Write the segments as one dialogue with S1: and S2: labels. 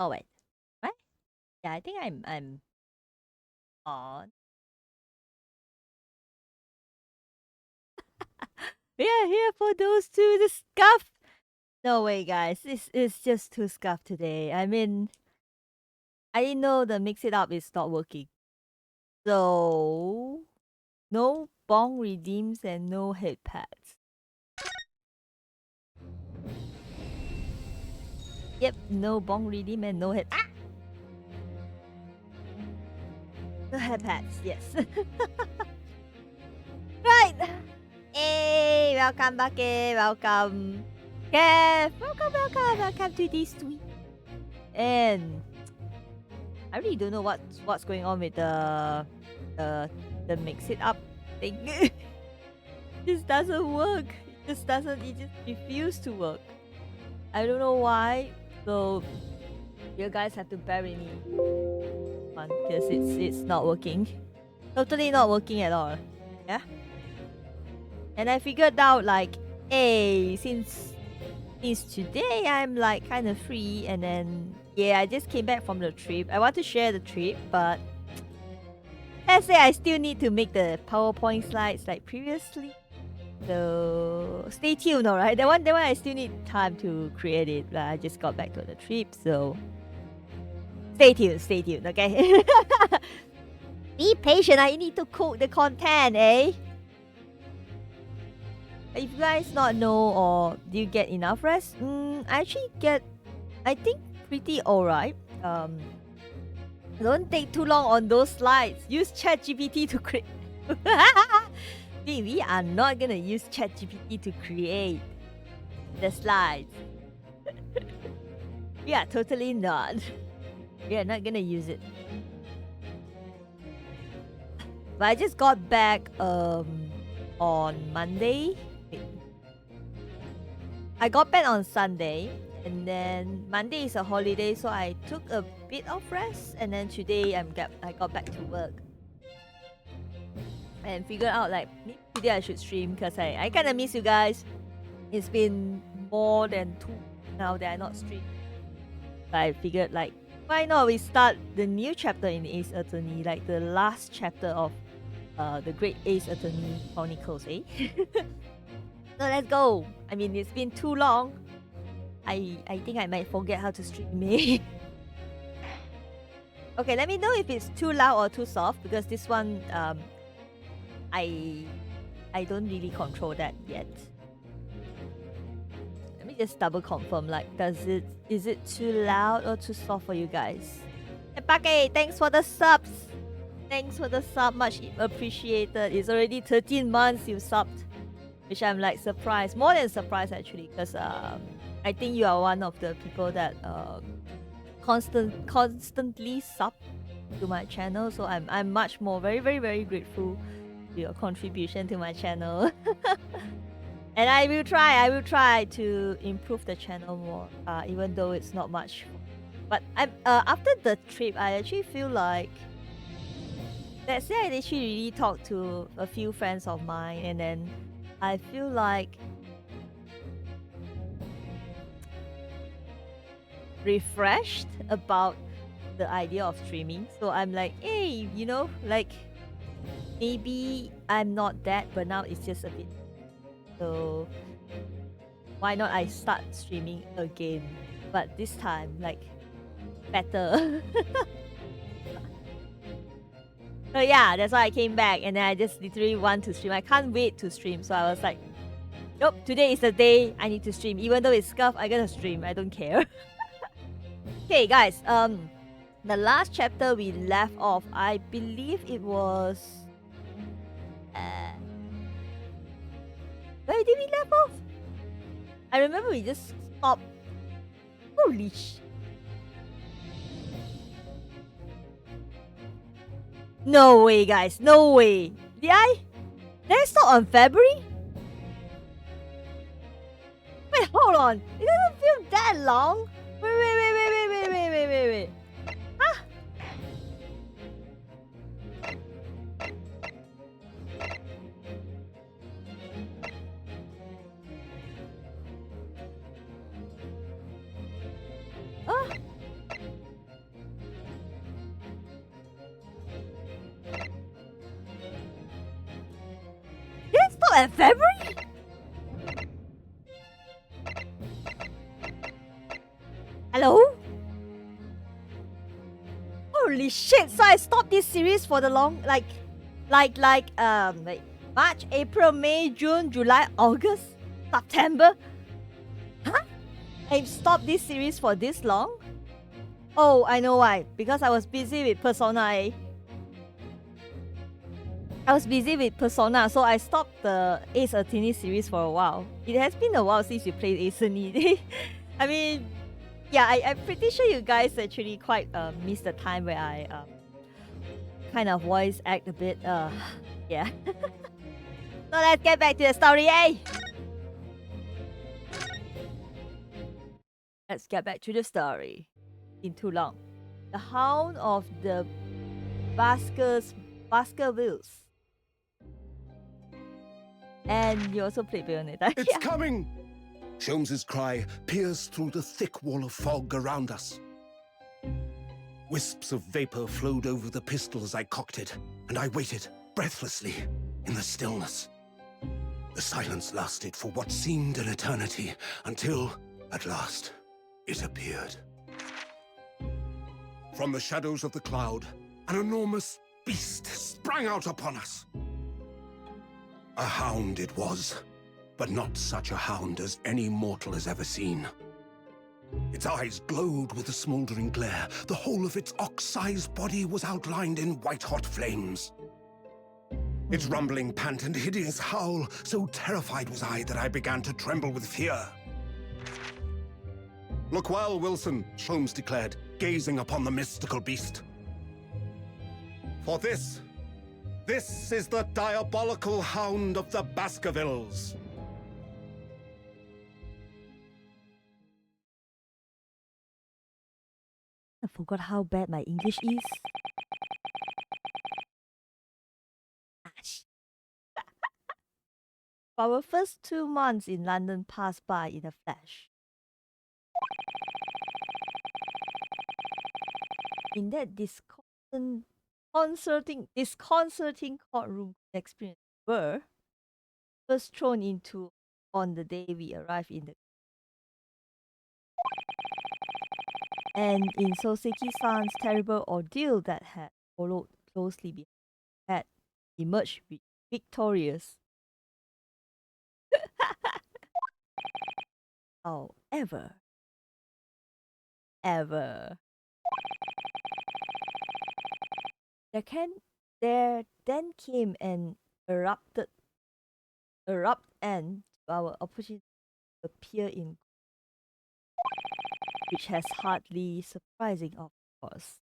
S1: Oh wait, what? Yeah, I think I'm on. We are here for those two to scuff. No way, guys. This is just too scuff today. I mean, I know the mix it up is not working. So no bong redeems and no head pads. Yep, no bong redeem and no head. Ah! No head pads. Yes. Right. Hey, welcome back. Welcome. Kev. Welcome to this tweet. And I really don't know what's going on with the mix it up thing. This doesn't work. It just refuses to work. I don't know why. So you guys have to bear with me because it's not working. Totally not working at all. Yeah. And I figured out like, hey, since today I'm like kind of free, and then yeah, I just came back from the trip. I want to share the trip, but let's say I still need to make the PowerPoint slides like previously. So stay tuned, alright? That one I still need time to create it. But I just got back to the trip, so stay tuned, okay? Be patient, I need to cook the content, eh? If you guys not know or do you get enough rest? I actually get, I think, pretty alright. Don't take too long on those slides. Use ChatGPT to create. We are not gonna use ChatGPT to create the slides. We are totally not. We are not gonna use it. But I just got back on Monday. I got back on Sunday, and then Monday is a holiday, so I took a bit of rest, and then today I got back to work and figured out like maybe today I should stream because I kind of miss you guys. It's been more than 2 now that I not stream. But I figured like why not we start the new chapter in Ace Attorney, like the last chapter of the Great Ace Attorney Chronicles, eh? So let's go. I mean, it's been too long. I think I might forget how to stream, eh? Okay, let me know if it's too loud or too soft because this one I don't really control that yet. Let me just double confirm. Like, is it too loud or too soft for you guys? Hey, Pake, thanks for the subs. Thanks for the sub, much appreciated. It's already 13 months you subbed, which I'm like surprised, more than surprised actually, because I think you are one of the people that constantly sub to my channel. So I'm much more very grateful to your contribution to my channel. And I will try to improve the channel more, even though it's not much. But I'm after the trip, I actually feel like, let's say I actually really talked to a few friends of mine, and then I feel like refreshed about the idea of streaming. So I'm like, hey, you know, like maybe I'm not that, but now it's just a bit. So why not I start streaming again? But this time, like, better. So yeah, that's why I came back, and then I just literally want to stream. I can't wait to stream. So I was like, nope, today is the day I need to stream. Even though it's scuff, I gotta stream. I don't care. Okay, guys. The last chapter we left off, I believe it was. Where did we left off? I remember we just stopped. Holy sh! No way, guys. No way. Did I? Did I stop on February? Wait, hold on. It doesn't feel that long. Wait. Huh? out in February? Hello? Holy shit! So I stopped this series for the long, like March, April, May, June, July, August, September. Huh? I stopped this series for this long? Oh, I know why. Because I was busy with Persona. I was busy with Persona, so I stopped the Ace Attorney series for a while. It has been a while since you played Ace Attorney. I mean, yeah, I'm pretty sure you guys actually quite missed the time where I kind of voice act a bit. Yeah. So let's get back to the story, eh? Let's get back to the story. Been too long. The Hound of the Baskervilles. And you also played Bayonetta.
S2: It's coming! Sholmes's cry pierced through the thick wall of fog around us. Wisps of vapor flowed over the pistol as I cocked it, and I waited, breathlessly, in the stillness. The silence lasted for what seemed an eternity, until, at last, it appeared. From the shadows of the cloud, an enormous beast sprang out upon us. A hound it was, but not such a hound as any mortal has ever seen. Its eyes glowed with a smoldering glare. The whole of its ox-sized body was outlined in white-hot flames. Its rumbling pant and hideous howl, so terrified was I that I began to tremble with fear. "Look well, Wilson," Sholmes declared, gazing upon the mystical beast. "For this is the diabolical Hound of the Baskervilles."
S1: I forgot how bad my English is. Our first 2 months in London passed by in a flash. In that disconcerting courtroom experience were first thrown into on the day we arrived in the and in Soseki-san's terrible ordeal that had followed closely behind had emerged victorious. However, there then came an abrupt end to our opportunity to appear in, which has hardly surprising, of course,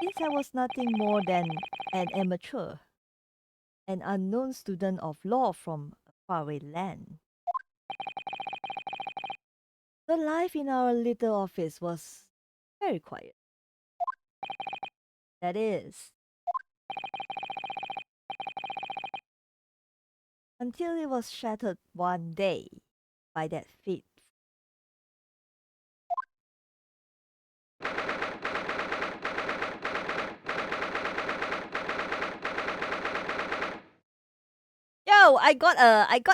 S1: since I was nothing more than an amateur, an unknown student of law from a faraway land. The life in our little office was very quiet. That is, until it was shattered one day by that fate. Yo, I got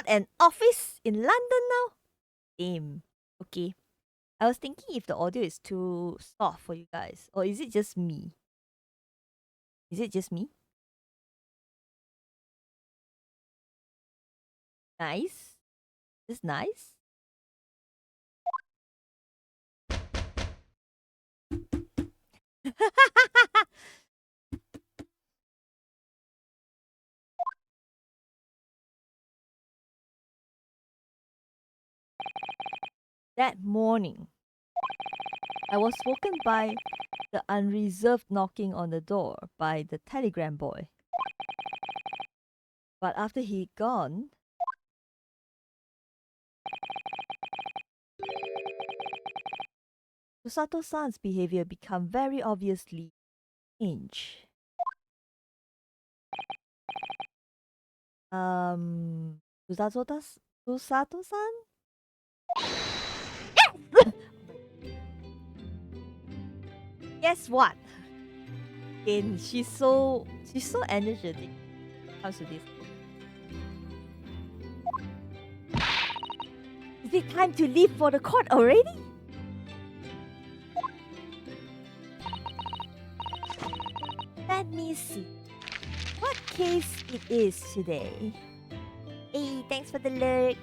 S1: an office in London now. Damn. Okay. I was thinking if the audio is too soft for you guys, or is it just me? Is it just me? Nice. Just nice. That morning, I was woken by the unreserved knocking on the door by the telegram boy. But after he'd gone, Susato-san's behavior became very obviously changed. Susato-san? Guess what? And she's so energetic. Comes to this. Is it time to leave for the court already? Let me see what case it is today. Hey, thanks for the lurk.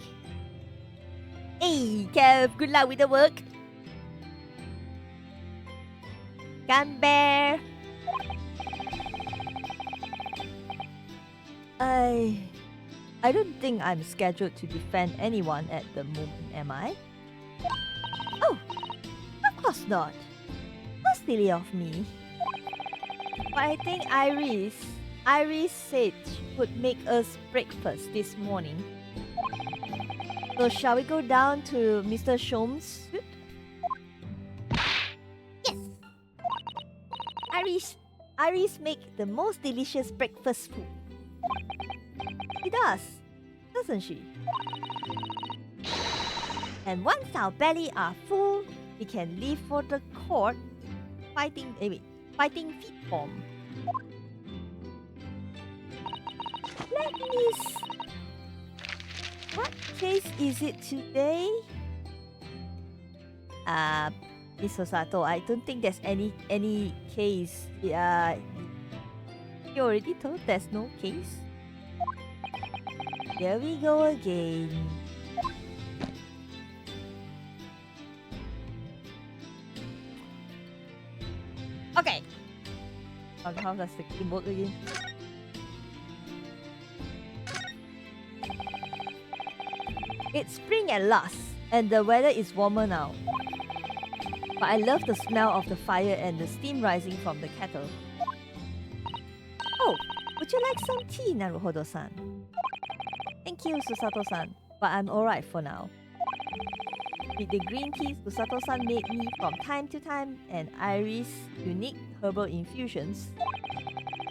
S1: Hey, Kev, good luck with the work. Bear. I don't think I'm scheduled to defend anyone at the moment, am I? Oh, of course not. How silly of me. But I think Iris said she would make us breakfast this morning. So shall we go down to Mr. Shom's suit? Yes! Iris make the most delicious breakfast food. She does, doesn't she? And once our belly are full, we can leave for the court fighting feet form. Let me see. What case is it today? Miss Hosato, I don't think there's any case. You already told there's no case. Here we go again. Okay. How does the game work again? It's spring at last, and the weather is warmer now. But I love the smell of the fire and the steam rising from the kettle. Oh, would you like some tea, Naruhodo-san? Thank you, Susato-san, but I'm alright for now. With the green tea Susato-san made me from time to time and Iris' unique herbal infusions,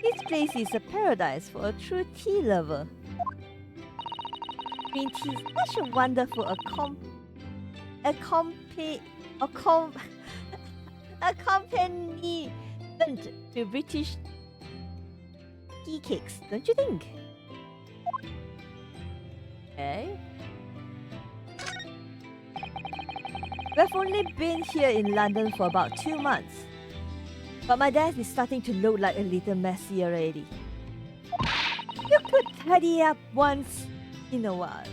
S1: this place is a paradise for a true tea lover. Green tea is such a wonderful accompaniment to British tea cakes, don't you think? Okay. We've only been here in London for about 2 months, but my desk is starting to look like a little messy already. You could tidy up once in a while.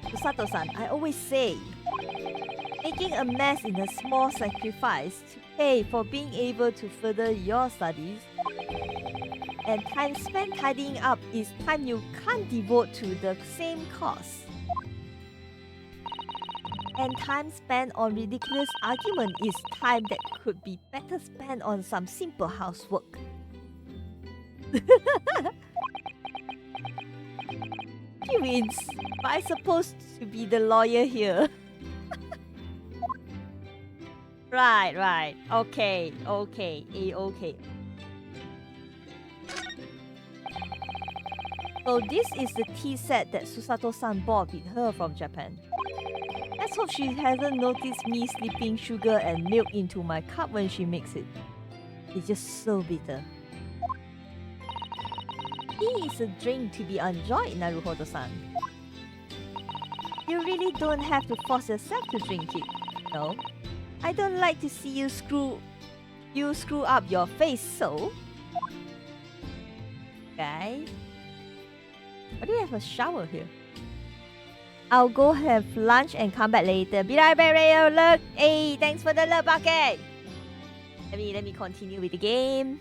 S1: Susato-san, I always say, making a mess is a small sacrifice to pay for being able to further your studies, and time spent tidying up is time you can't devote to the same cause. And time spent on ridiculous argument is time that could be better spent on some simple housework. She wins, but I'm supposed to be the lawyer here. Right. Okay. A-okay. So this is the tea set that Susato-san bought with her from Japan. Let's hope she hasn't noticed me slipping sugar and milk into my cup when she makes it. It's just so bitter. Tea is a drink to be enjoyed, Naruhodo-san. You really don't have to force yourself to drink it. No, I don't like to see you screw up your face, so. Okay. Why do you have a shower here? I'll go have lunch and come back later. Be right back, look. Hey, thanks for the love bucket. Let me continue with the game.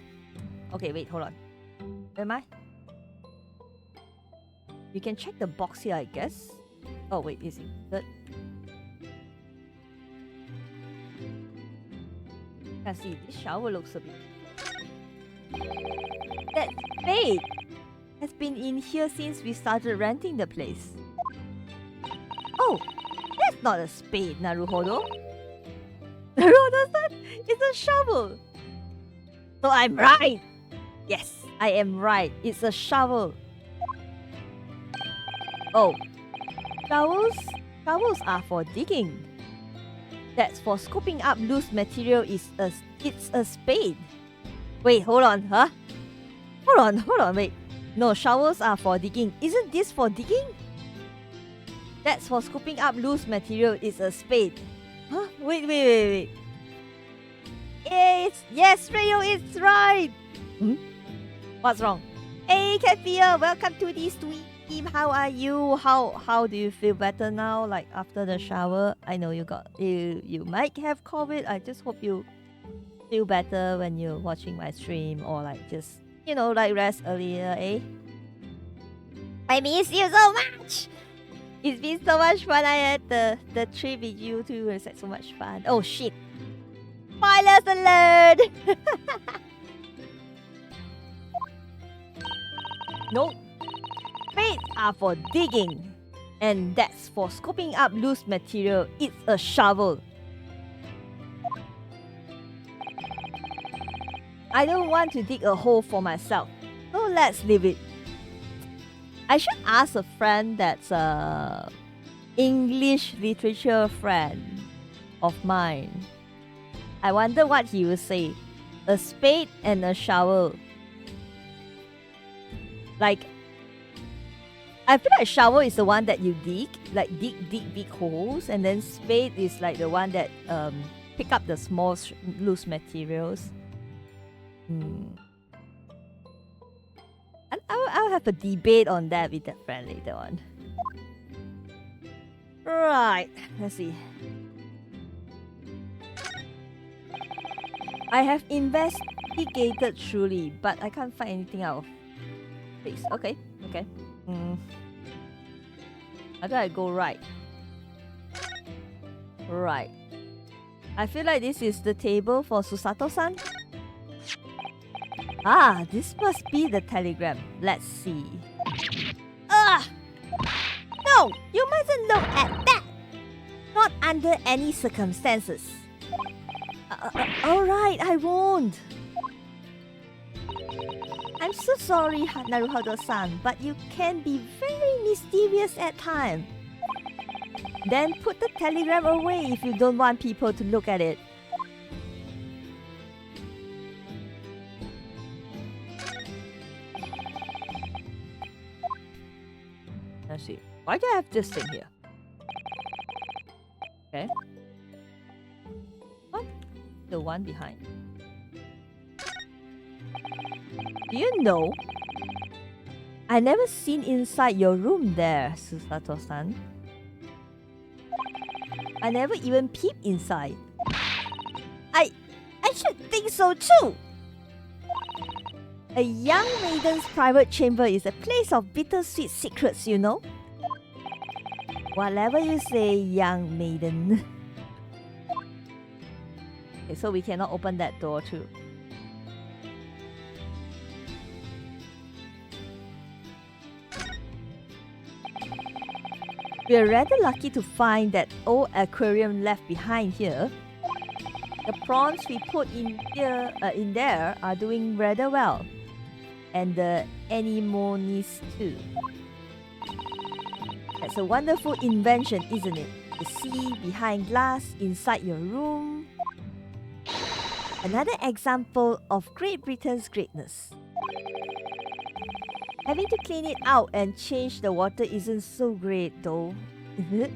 S1: Okay, wait, hold on. Where am I? You can check the box here, I guess. Oh wait, is it good? Let's see, this shower looks a bit. That spade has been in here since we started renting the place. Oh, that's not a spade, Naruhodo. Naruhodo-san, it's a shovel. So I'm right. Yes, I am right. It's a shovel. Oh, shovels are for digging. That's for scooping up loose material. It's a spade. Wait, hold on, huh? Hold on, wait. No, shovels are for digging. Isn't this for digging? That's for scooping up loose material. It's a spade. Huh? Wait. Yes, Rayo, it's right. What's wrong? Hey, Katia, welcome to this stream. How are you? How do you feel better now? Like after the shower? I know you might have COVID. I just hope you feel better when you're watching my stream, or like just like rest earlier, eh? I miss you so much. It's been so much fun. I had the trip with you too. It's like so much fun. Oh shit! Spoilers alert! No, spades are for digging, and that's for scooping up loose material. It's a shovel. I don't want to dig a hole for myself, so let's leave it. I should ask a friend that's a English literature friend of mine. I wonder what he will say. A spade and a shovel. Like, I feel like shovel is the one that you dig, like dig big holes, and then spade is like the one that pick up the small loose materials. I'll have a debate on that with that friend later on. Right, let's see. I have investigated truly, but I can't find anything out of place. Okay. How do I go right? Right. I feel like this is the table for Susato-san. Ah, this must be the telegram. Let's see. No! You mustn't look at that! Not under any circumstances. Alright, I won't. I'm so sorry, Naruhodo-san, but you can be very mysterious at times. Then put the telegram away if you don't want people to look at it. Let's see. Why do I have this thing here? Okay. What? The one behind. Do you know? I never seen inside your room there, Susato-san. I never even peeped inside. I should think so too. A young maiden's private chamber is a place of bittersweet secrets, you know? Whatever you say, young maiden. Okay, so we cannot open that door too. We are rather lucky to find that old aquarium left behind here. The prawns we put in there are doing rather well. And the anemones too. That's a wonderful invention, isn't it? The sea behind glass inside your room. Another example of Great Britain's greatness. Having to clean it out and change the water isn't so great though, is it?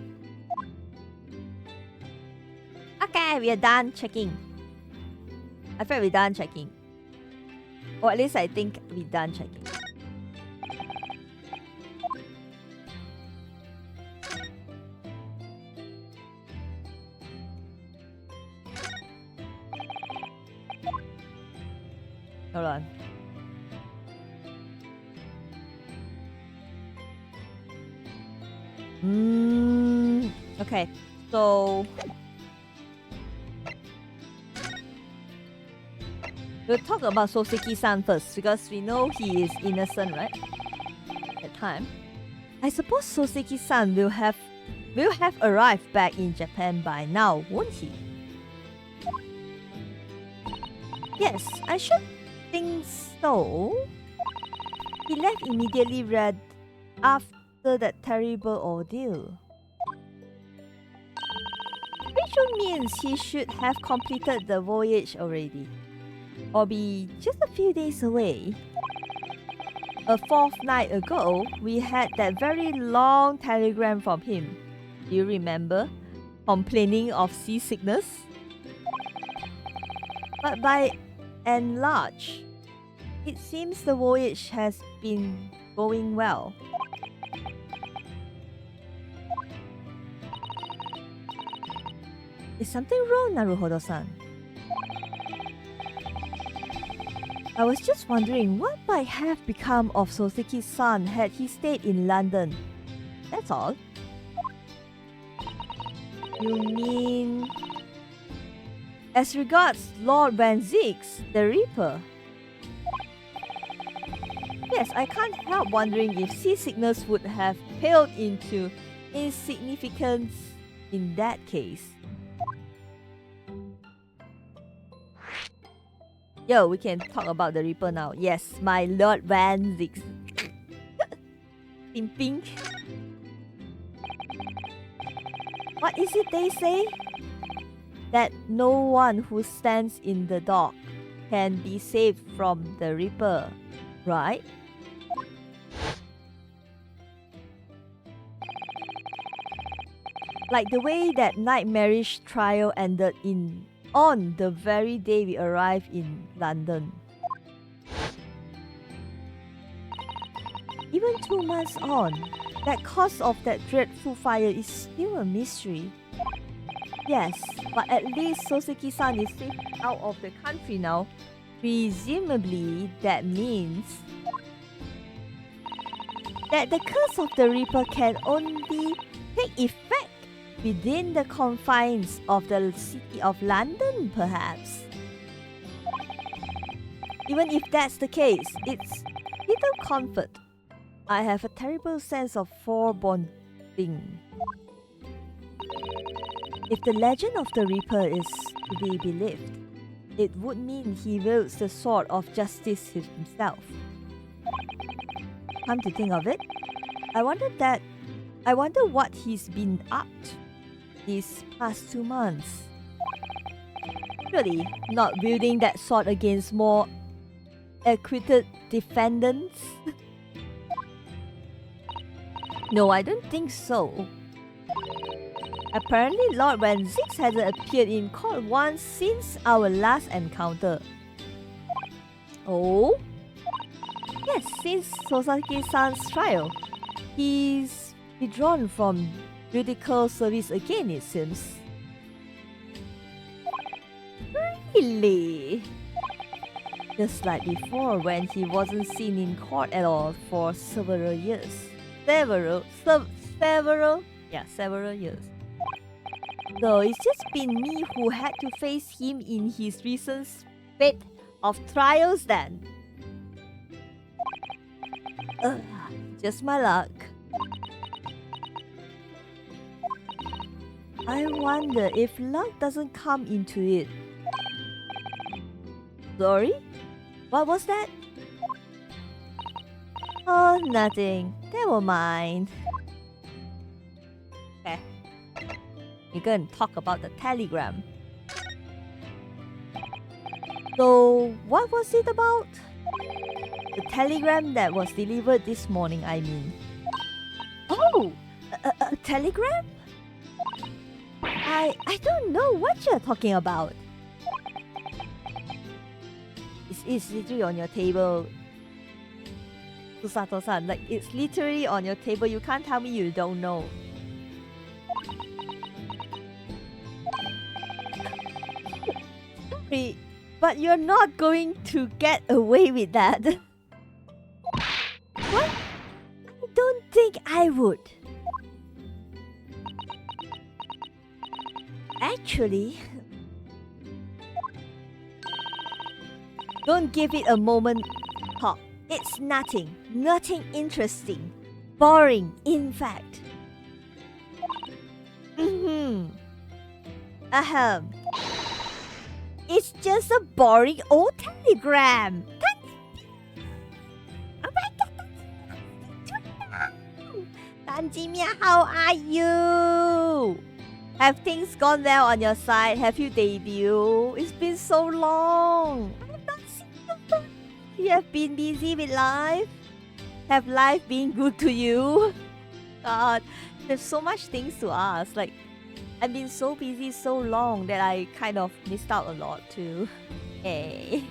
S1: Okay, we are done checking. I feel we're done checking. Or at least I think we're done checking. Hold on. Okay, so we'll talk about Soseki-san first because we know he is innocent, right? At time. I suppose Soseki-san will have arrived back in Japan by now, won't he? Yes, I should think so. He left immediately right after that terrible ordeal. Which means he should have completed the voyage already. Or be just a few days away. a fortnight ago, we had that very long telegram from him. Do you remember? Complaining of seasickness? But by and large, it seems the voyage has been going well. Is something wrong, Naruhodo-san? I was just wondering what might have become of Soseki-san had he stayed in London. That's all. You mean... As regards Lord Van Zix, the Reaper? Yes, I can't help wondering if seasickness would have paled into insignificance in that case. Yo, we can talk about the Reaper now. Yes, my Lord Van Zix. In pink. What is it they say? That no one who stands in the dock can be saved from the Reaper, right? Like the way that nightmarish trial ended on the very day we arrived in London. Even 2 months on, that cause of that dreadful fire is still a mystery. Yes, but at least Soseki-san is safe out of the country now. Presumably, that means that the curse of the Reaper can only take effect within the confines of the city of London, perhaps. Even if that's the case, it's little comfort. I have a terrible sense of foreboding. If the legend of the Reaper is to be believed, it would mean he wields the sword of justice himself. Come to think of it, I wonder what he's been up to these past 2 months. Surely not wielding that sword against more acquitted defendants? No, I don't think so. Apparently, Lord Van Zix hasn't appeared in court once since our last encounter. Oh? Yes, since Soseki-san's trial. He's withdrawn from judicial service again, it seems. Really? Just like before, when he wasn't seen in court at all for several years. Several years. So it's just been me who had to face him in his recent spate of trials then. Just my luck. I wonder if luck doesn't come into it. Sorry? What was that? Oh, nothing. Never mind. Okay. We're going to talk about the telegram. So, what was it about? The telegram that was delivered this morning, I mean. Oh! A telegram? I don't know what you're talking about. It's literally on your table. Susato-san, like it's literally on your table. You can't tell me you don't know. Sorry, but you're not going to get away with that. What? I don't think I would. Actually, don't give it a moment thought. It's nothing interesting. Boring, in fact. Ahem. It's just a boring old telegram. Tanjimia, how are you? Have things gone well on your side? Have you debuted? It's been so long. I have not seen you. You have been busy with life? Have life been good to you? God, there's so much things to ask. Like, I've been so busy so long that I kind of missed out a lot too. Hey.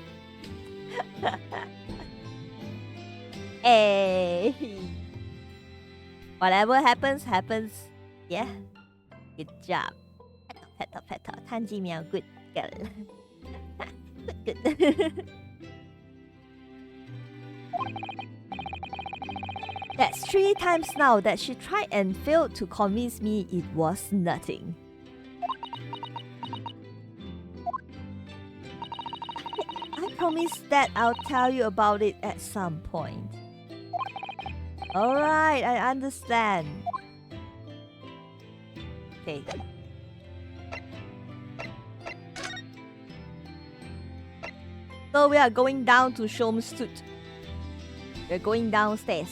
S1: Hey. Whatever happens, happens. Yeah. Good job. Pet up. Tanji meow. Good girl. good. That's 3 times now that she tried and failed to convince me it was nothing. I promise that I'll tell you about it at some point. Alright, I understand. Okay. So we are going down to Shom's Tooth. We're going downstairs.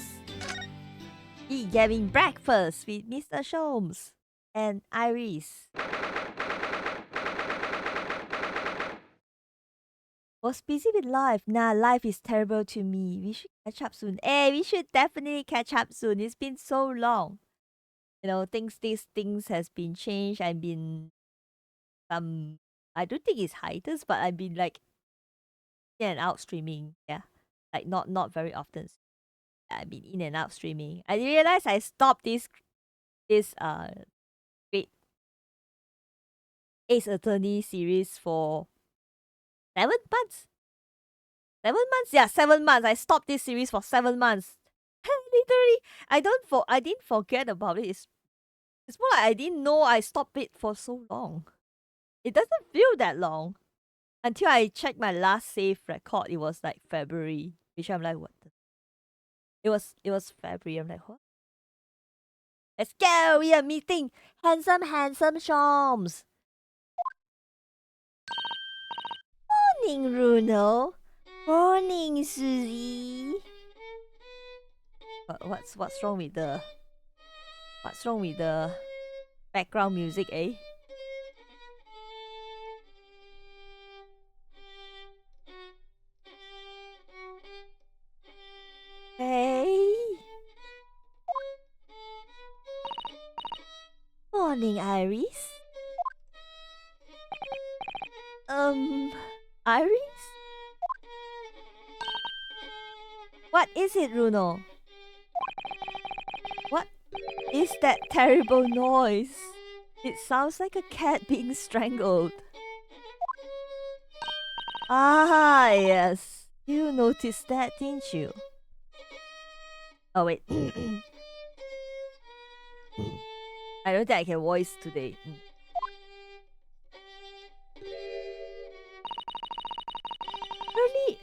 S1: Be having breakfast with Mr. Shomes and Iris. Was busy with life. Nah, life is terrible to me. We should catch up soon. Hey, we should definitely catch up soon. It's been so long. You know, these things has been changed. I've been I don't think it's hiatus, but I've been like in and out streaming. Yeah. Like not very often. I've been in and out streaming. I realized I stopped this great Ace Attorney series for 7 months. 7 months? Yeah, 7 months. I stopped this series for 7 months. Literally, I didn't forget about it. It's more like I didn't know I stopped it for so long. It doesn't feel that long. Until I checked my last save record, it was like February. Which I'm like, what the? It was February. I'm like, what? Let's go! We are meeting handsome Shoms. Morning, Bruno. Morning, Susie. What's wrong with the background music, eh? Hey. Morning, Iris. Iris? What is it, Bruno? What is that terrible noise? It sounds like a cat being strangled. Ah, yes. You noticed that, didn't you? Oh, wait. I don't think I can voice today.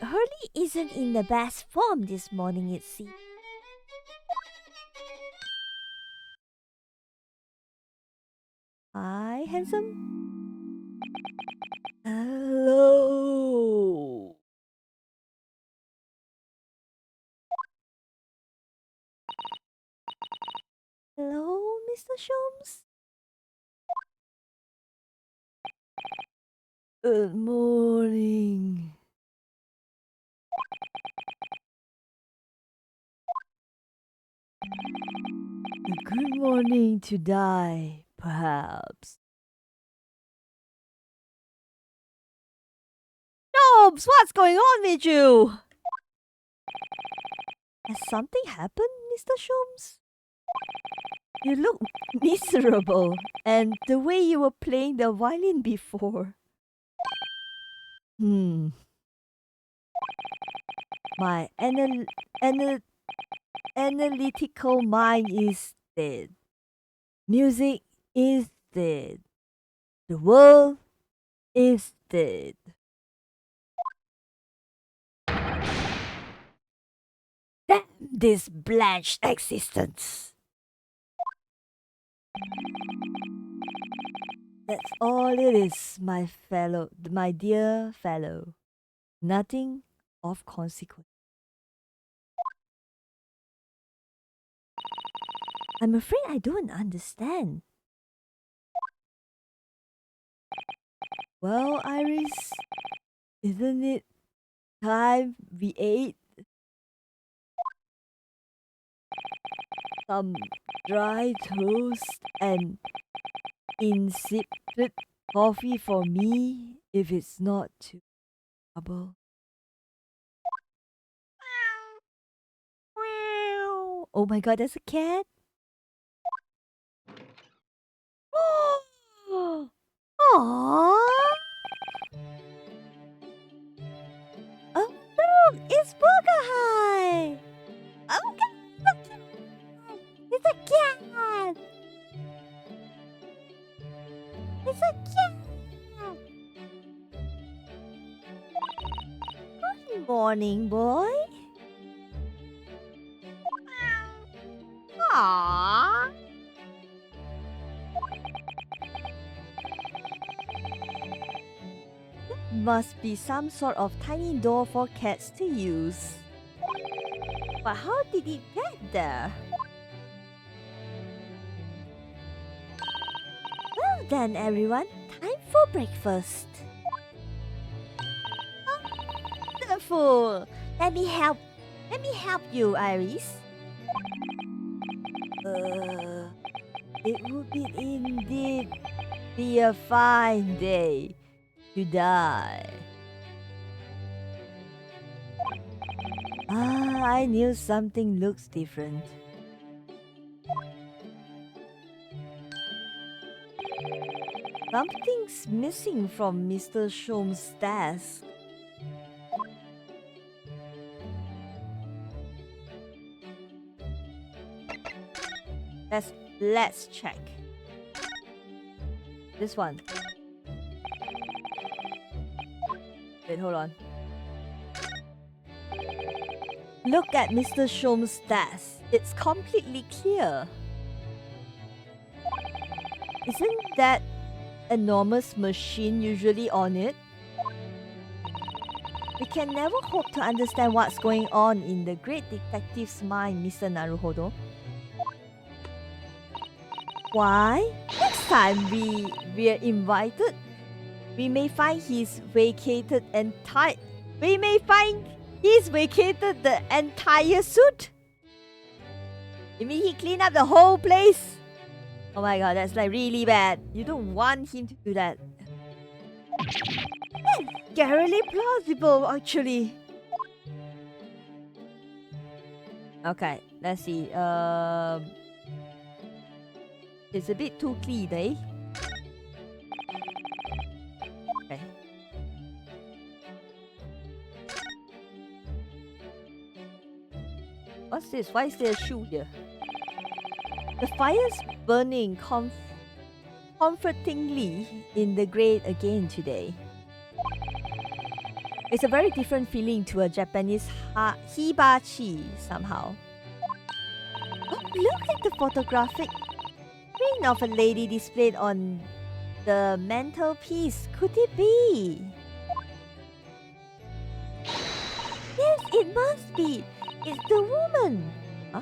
S1: Hurley isn't in the best form this morning, it seems. Hi, handsome. Hello. Hello, Mr. Shomes. Good morning. A good morning to die, perhaps. Shomes, what's going on with you? Has something happened, Mr. Shomes? You look miserable, and the way you were playing the violin before. My analytical mind is dead. Music is dead. The world is dead. Damn this blanched existence. That's all it is, my dear fellow. Nothing of consequence. I'm afraid I don't understand. Well, Iris, isn't it time we ate? some dry toast and insipid coffee for me if it's not too trouble. Oh my god, there's a cat. Aww. Oh look, it's Booger High. Oh god, it's a cat. It's a cat. Good morning, boy. Aww. Must be some sort of tiny door for cats to use. But how did it get there? Well then, everyone, time for breakfast. Wonderful! Let me help you, Iris. It would be indeed be a fine day to die. I knew something looks different. Something's missing from Mr. Shom's desk. Let's check. This one. Wait, hold on. Look at Mr. Shom's desk. It's completely clear. Isn't that enormous machine usually on it? We can never hope to understand what's going on in the great detective's mind, Mr. Naruhodo. Why? Next time we're invited, we may find he's vacated the entire suit. You mean he cleaned up the whole place? Oh my god, that's like really bad. You don't want him to do that. That's scarily plausible, actually. Okay, let's see. It's a bit too clean, eh? Okay. What's this? Why is there a shoe here? The fire's burning comfortingly in the grate again today. It's a very different feeling to a Japanese hibachi somehow. Oh, look at the photographic print of a lady displayed on the mantelpiece. Could it be? Yes, it must be. It's the woman. Huh?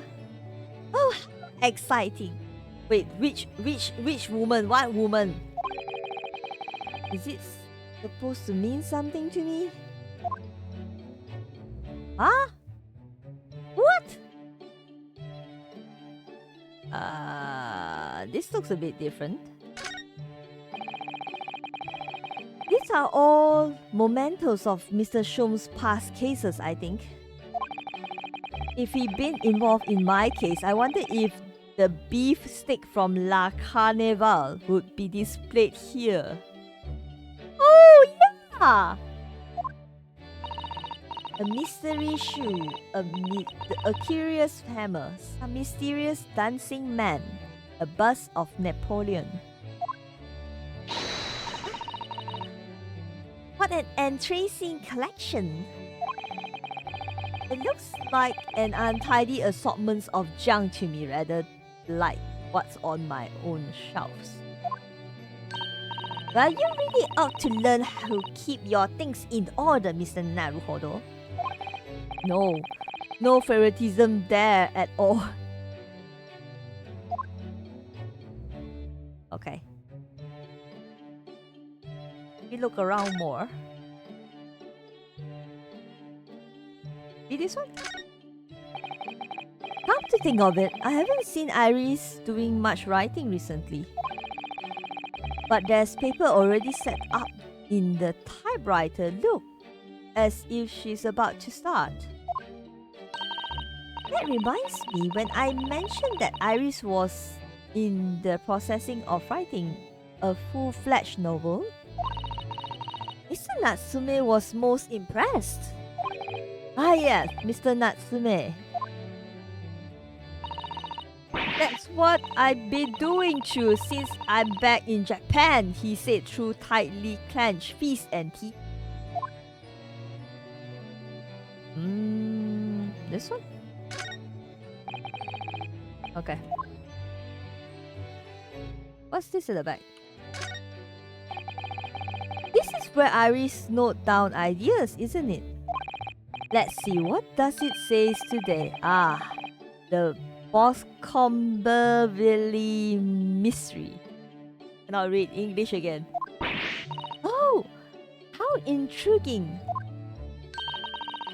S1: Oh, how exciting. Wait, which woman? What woman? Is it supposed to mean something to me? Huh? What? This looks a bit different. These are all mementos of Mr. Shom's past cases, I think. If he'd been involved in my case, I wonder if the beef steak from La Carnival would be displayed here. Oh, yeah! A mystery shoe, a curious hammer, some mysterious dancing man, a bust of Napoleon. What an entrancing collection! It looks like an untidy assortment of junk to me rather like what's on my own shelves. Well, you really ought to learn how to keep your things in order, Mr. Naruhodo. No favoritism there at all. Okay. We look around more. See this one? Come to think of it, I haven't seen Iris doing much writing recently. But there's paper already set up in the typewriter. Look, as if she's about to start. That reminds me, when I mentioned that Iris was in the processing of writing a full-fledged novel, Mr. Natsume was most impressed. Ah yes, Mr. Natsume. That's what I've been doing too since I'm back in Japan, he said through tightly clenched fists and teeth. This one? Okay. What's this in the back? This is where Iris note down ideas, isn't it? Let's see, what does it say today? Ah, the Boscomberville mystery. Cannot read English again. Oh, how intriguing.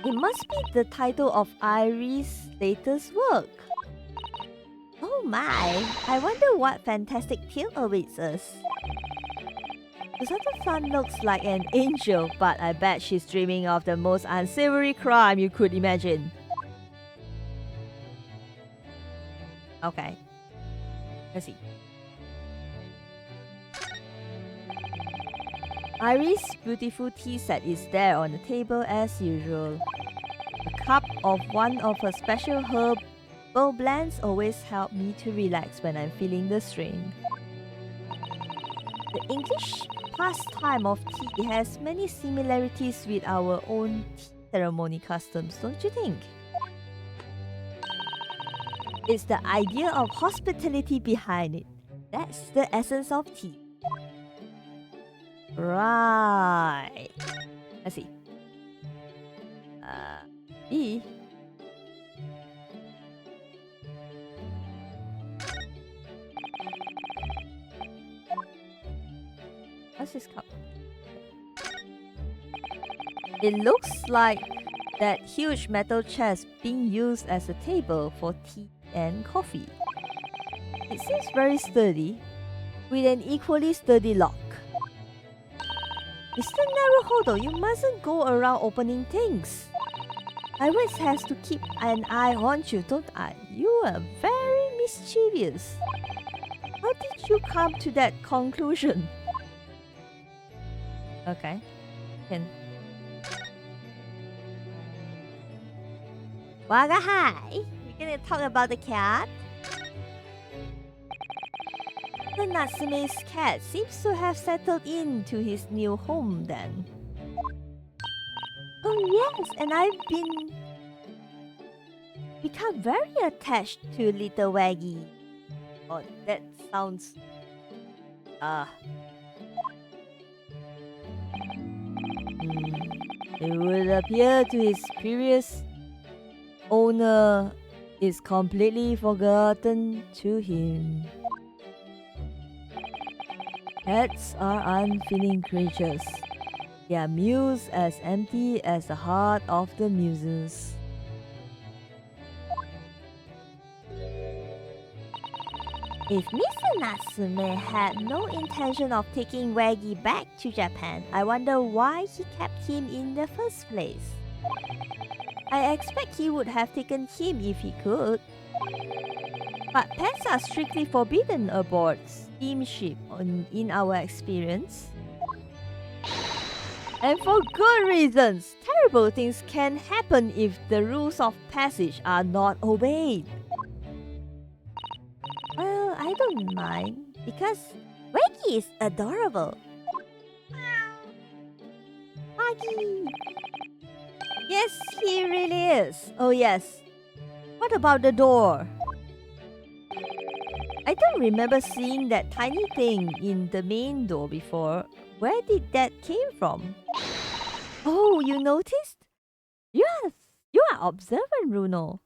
S1: It must be the title of Iris' latest work. Oh my, I wonder what fantastic tale awaits us. Susan looks like an angel, but I bet she's dreaming of the most unsavory crime you could imagine. Okay. Let's see. Iris' beautiful tea set is there on the table as usual. A cup of one of her special herbal blends always help me to relax when I'm feeling the strain. The English pastime of tea has many similarities with our own tea ceremony customs, don't you think? It's the idea of hospitality behind it. That's the essence of tea. Right. Let's see. E. What's this cup? It looks like that huge metal chest being used as a table for tea and coffee. It seems very sturdy, with an equally sturdy lock. Mr. Naruhodo, you mustn't go around opening things. I always has to keep an eye on you, don't I? You are very mischievous. How did you come to that conclusion? Okay. Can. Waga hi! We're gonna talk about the cat? The Natsume's cat seems to have settled into his new home then. Oh yes, and I've become very attached to little Waggy. Oh, that sounds... It would appear to his previous owner is completely forgotten to him. Cats are unfeeling creatures. Their muse as empty as the heart of the muses. If Mr. Natsume had no intention of taking Waggy back to Japan, I wonder why he kept him in the first place. I expect he would have taken him if he could. But pets are strictly forbidden aboard steamship in our experience. And for good reasons. Terrible things can happen if the rules of passage are not obeyed. Well, I don't mind, because Waggy is adorable. Waggy! Yes, he really is. Oh yes. What about the door? I don't remember seeing that tiny thing in the main door before. Where did that came from? Oh, you noticed? Yes, you are observant, Bruno.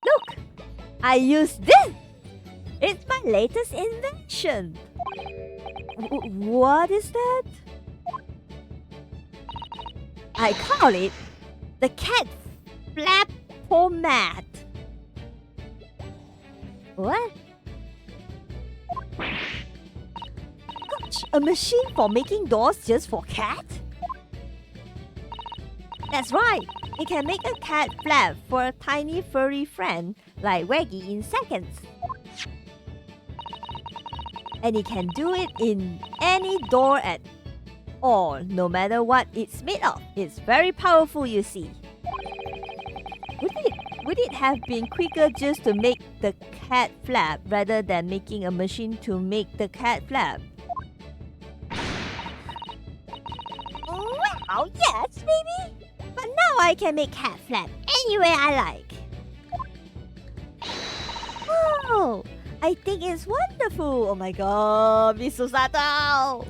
S1: Look, I used this. It's my latest invention. What is that? I call it the cat flap format. What? Gosh, a machine for making doors just for cat? That's right. It can make a cat flap for a tiny furry friend like Waggy in seconds. And it can do it in any door at all, no matter what it's made of. It's very powerful, you see. Would it have been quicker just to make the cat flap rather than making a machine to make the cat flap? Wow, yes, baby! But now I can make cat flap any way I like. Oh, I think it's wonderful! Oh my god, Miss Susato!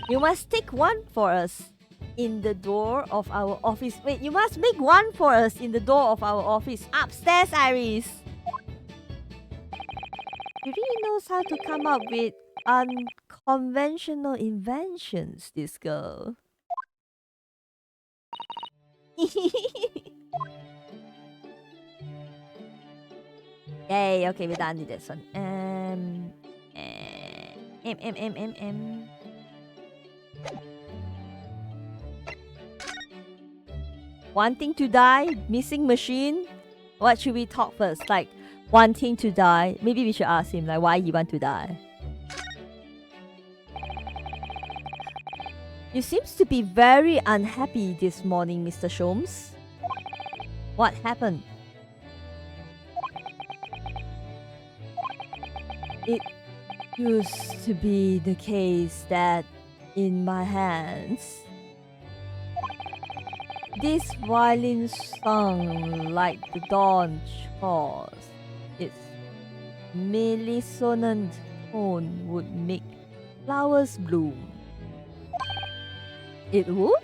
S1: You must take one for us in the door of our office. Wait, you must make one for us in the door of our office. Upstairs, Iris. She really knows how to come up with unconventional inventions, this girl. Yay, okay, we're done with this one. Wanting to die? Missing machine? What should we talk first? Like, wanting to die? Maybe we should ask him, like, why he want to die. You seems to be very unhappy this morning, Mr. Sholmes. What happened? It used to be the case that in my hands, this violin sung like the dawn chorus. Its mellifluent tone would make flowers bloom. It would?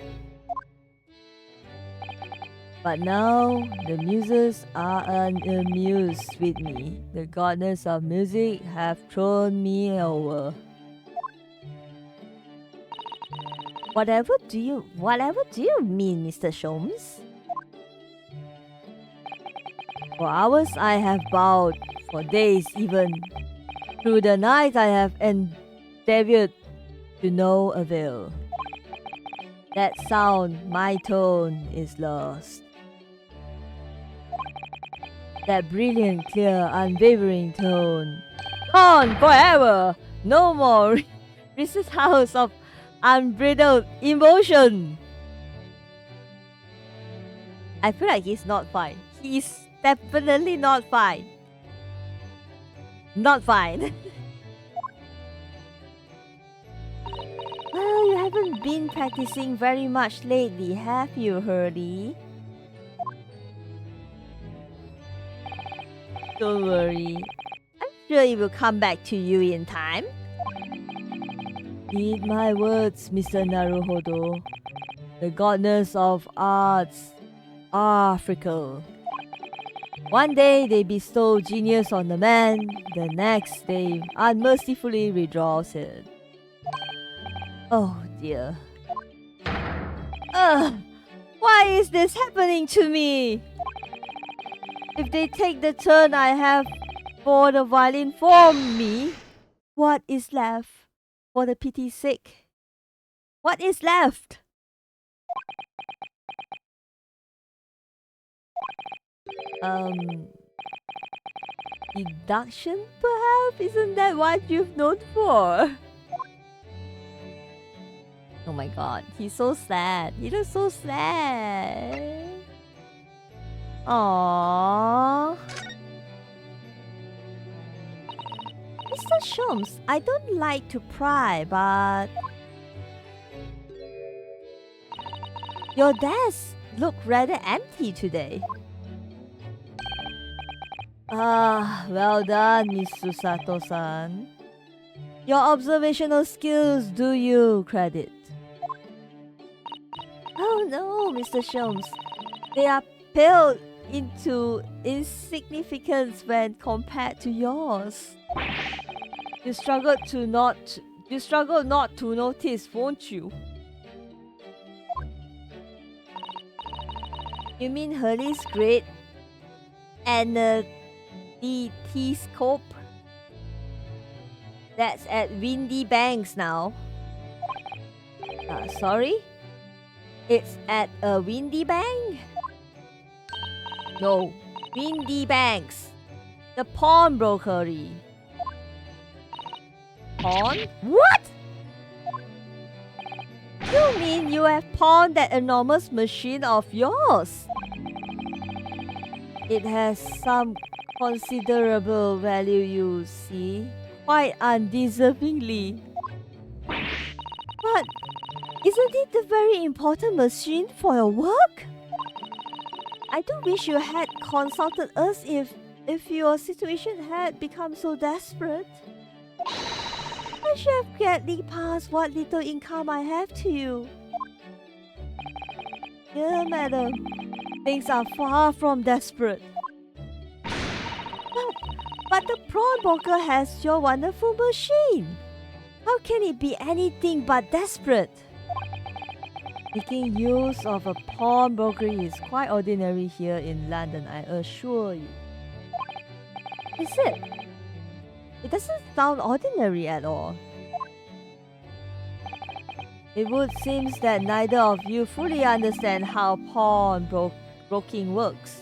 S1: But now, the muses are unamused with me. The goddess of music have thrown me over. Whatever do you mean, Mr. Sholmes? For hours I have bowed, for days even. Through the night I have endeavored to no avail. That sound, my tone, is lost. That brilliant, clear, unwavering tone. Gone forever! No more! This house of unbridled emotion! I feel like he's not fine. He's definitely not fine. Not fine. Well, you haven't been practicing very much lately, have you, Hurley? Don't worry. I'm sure it will come back to you in time. Heed my words, Mr. Naruhodo. The goddess of arts are fickle. One day they bestow genius on the man, the next they unmercifully withdraws it. Oh dear. Why is this happening to me? If they take the turn I have for the violin from me, what is left? For the pity's sake. What is left? Deduction perhaps? Isn't that what you've known for? Oh my god, he's so sad. He looks so sad. Aww. Mr. Sholmes, I don't like to pry, but your desk look rather empty today. Well done, Miss Susato-san. Your observational skills do you credit. Oh no, Mr. Sholmes. They are paled into insignificance when compared to yours. You struggle not to notice, won't you? You mean Hurley's great and DT scope? That's at Windy Banks now. Sorry? It's at a Windy Bank? No, Windy Banks. The pawnbrokery. Pawn? What? You mean you have pawned that enormous machine of yours? It has some considerable value, you see. Quite undeservingly. But isn't it a very important machine for your work? I do wish you had consulted us if your situation had become so desperate. I should have gladly passed what little income I have to you. Dear madam, things are far from desperate. But the pawnbroker has your wonderful machine. How can it be anything but desperate? Making use of a pawnbroker is quite ordinary here in London, I assure you. Is it? It doesn't sound ordinary at all. It would seem that neither of you fully understand how pawnbroking works.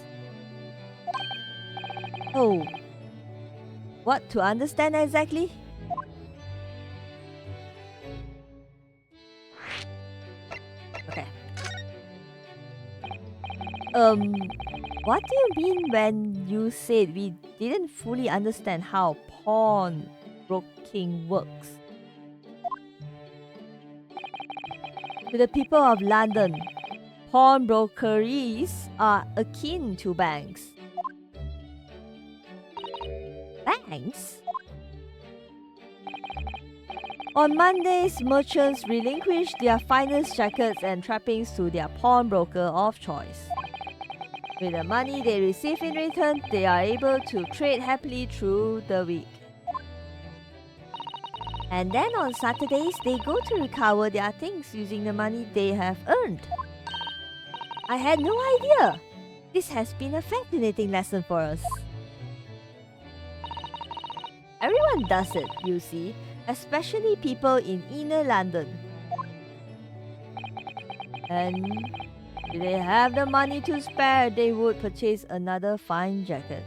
S1: Oh, what to understand exactly? Okay. What do you mean when you said we didn't fully understand how pawnbroking works? To the people of London, pawnbrokeries are akin to banks. Banks? On Mondays, merchants relinquish their finest jackets and trappings to their pawnbroker of choice. With the money they receive in return, they are able to trade happily through the week. And then on Saturdays, they go to recover their things using the money they have earned. I had no idea. This has been a fascinating lesson for us. Everyone does it, you see, especially people in inner London. And if they have the money to spare, they would purchase another fine jacket.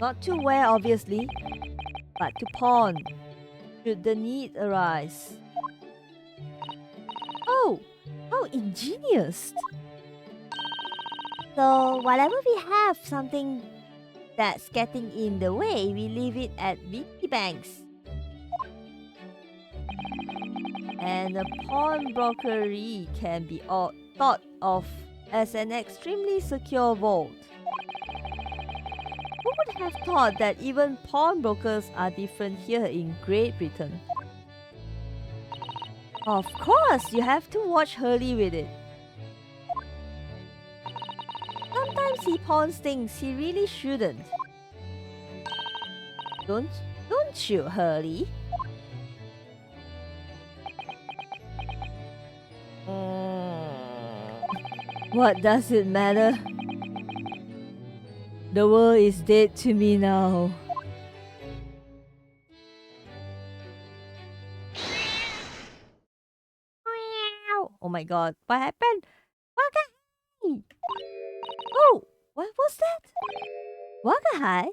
S1: Not to wear, obviously, but to pawn, should the need arise. Oh, how ingenious! So, whatever we have, something that's getting in the way, we leave it at Windy Banks. And a pawnbrokery can be thought of as an extremely secure vault. Who would have thought that even pawnbrokers are different here in Great Britain? Of course, you have to watch Hurley with it. Sometimes he pawns things he really shouldn't. Don't you, Hurley? What does it matter? The world is dead to me now. Oh my god, what happened? Waka! Oh, what was that? Waka!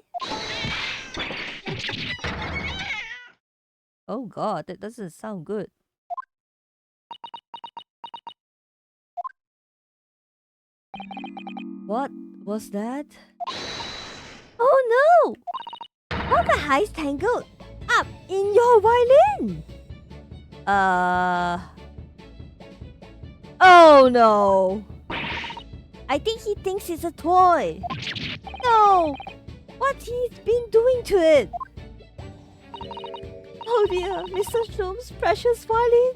S1: Oh god, that doesn't sound good. What was that? Oh no! Waka is tangled up in your violin! Oh no! I think he thinks it's a toy. No! What he's been doing to it? Oh dear, Mr. Shlum's precious violin.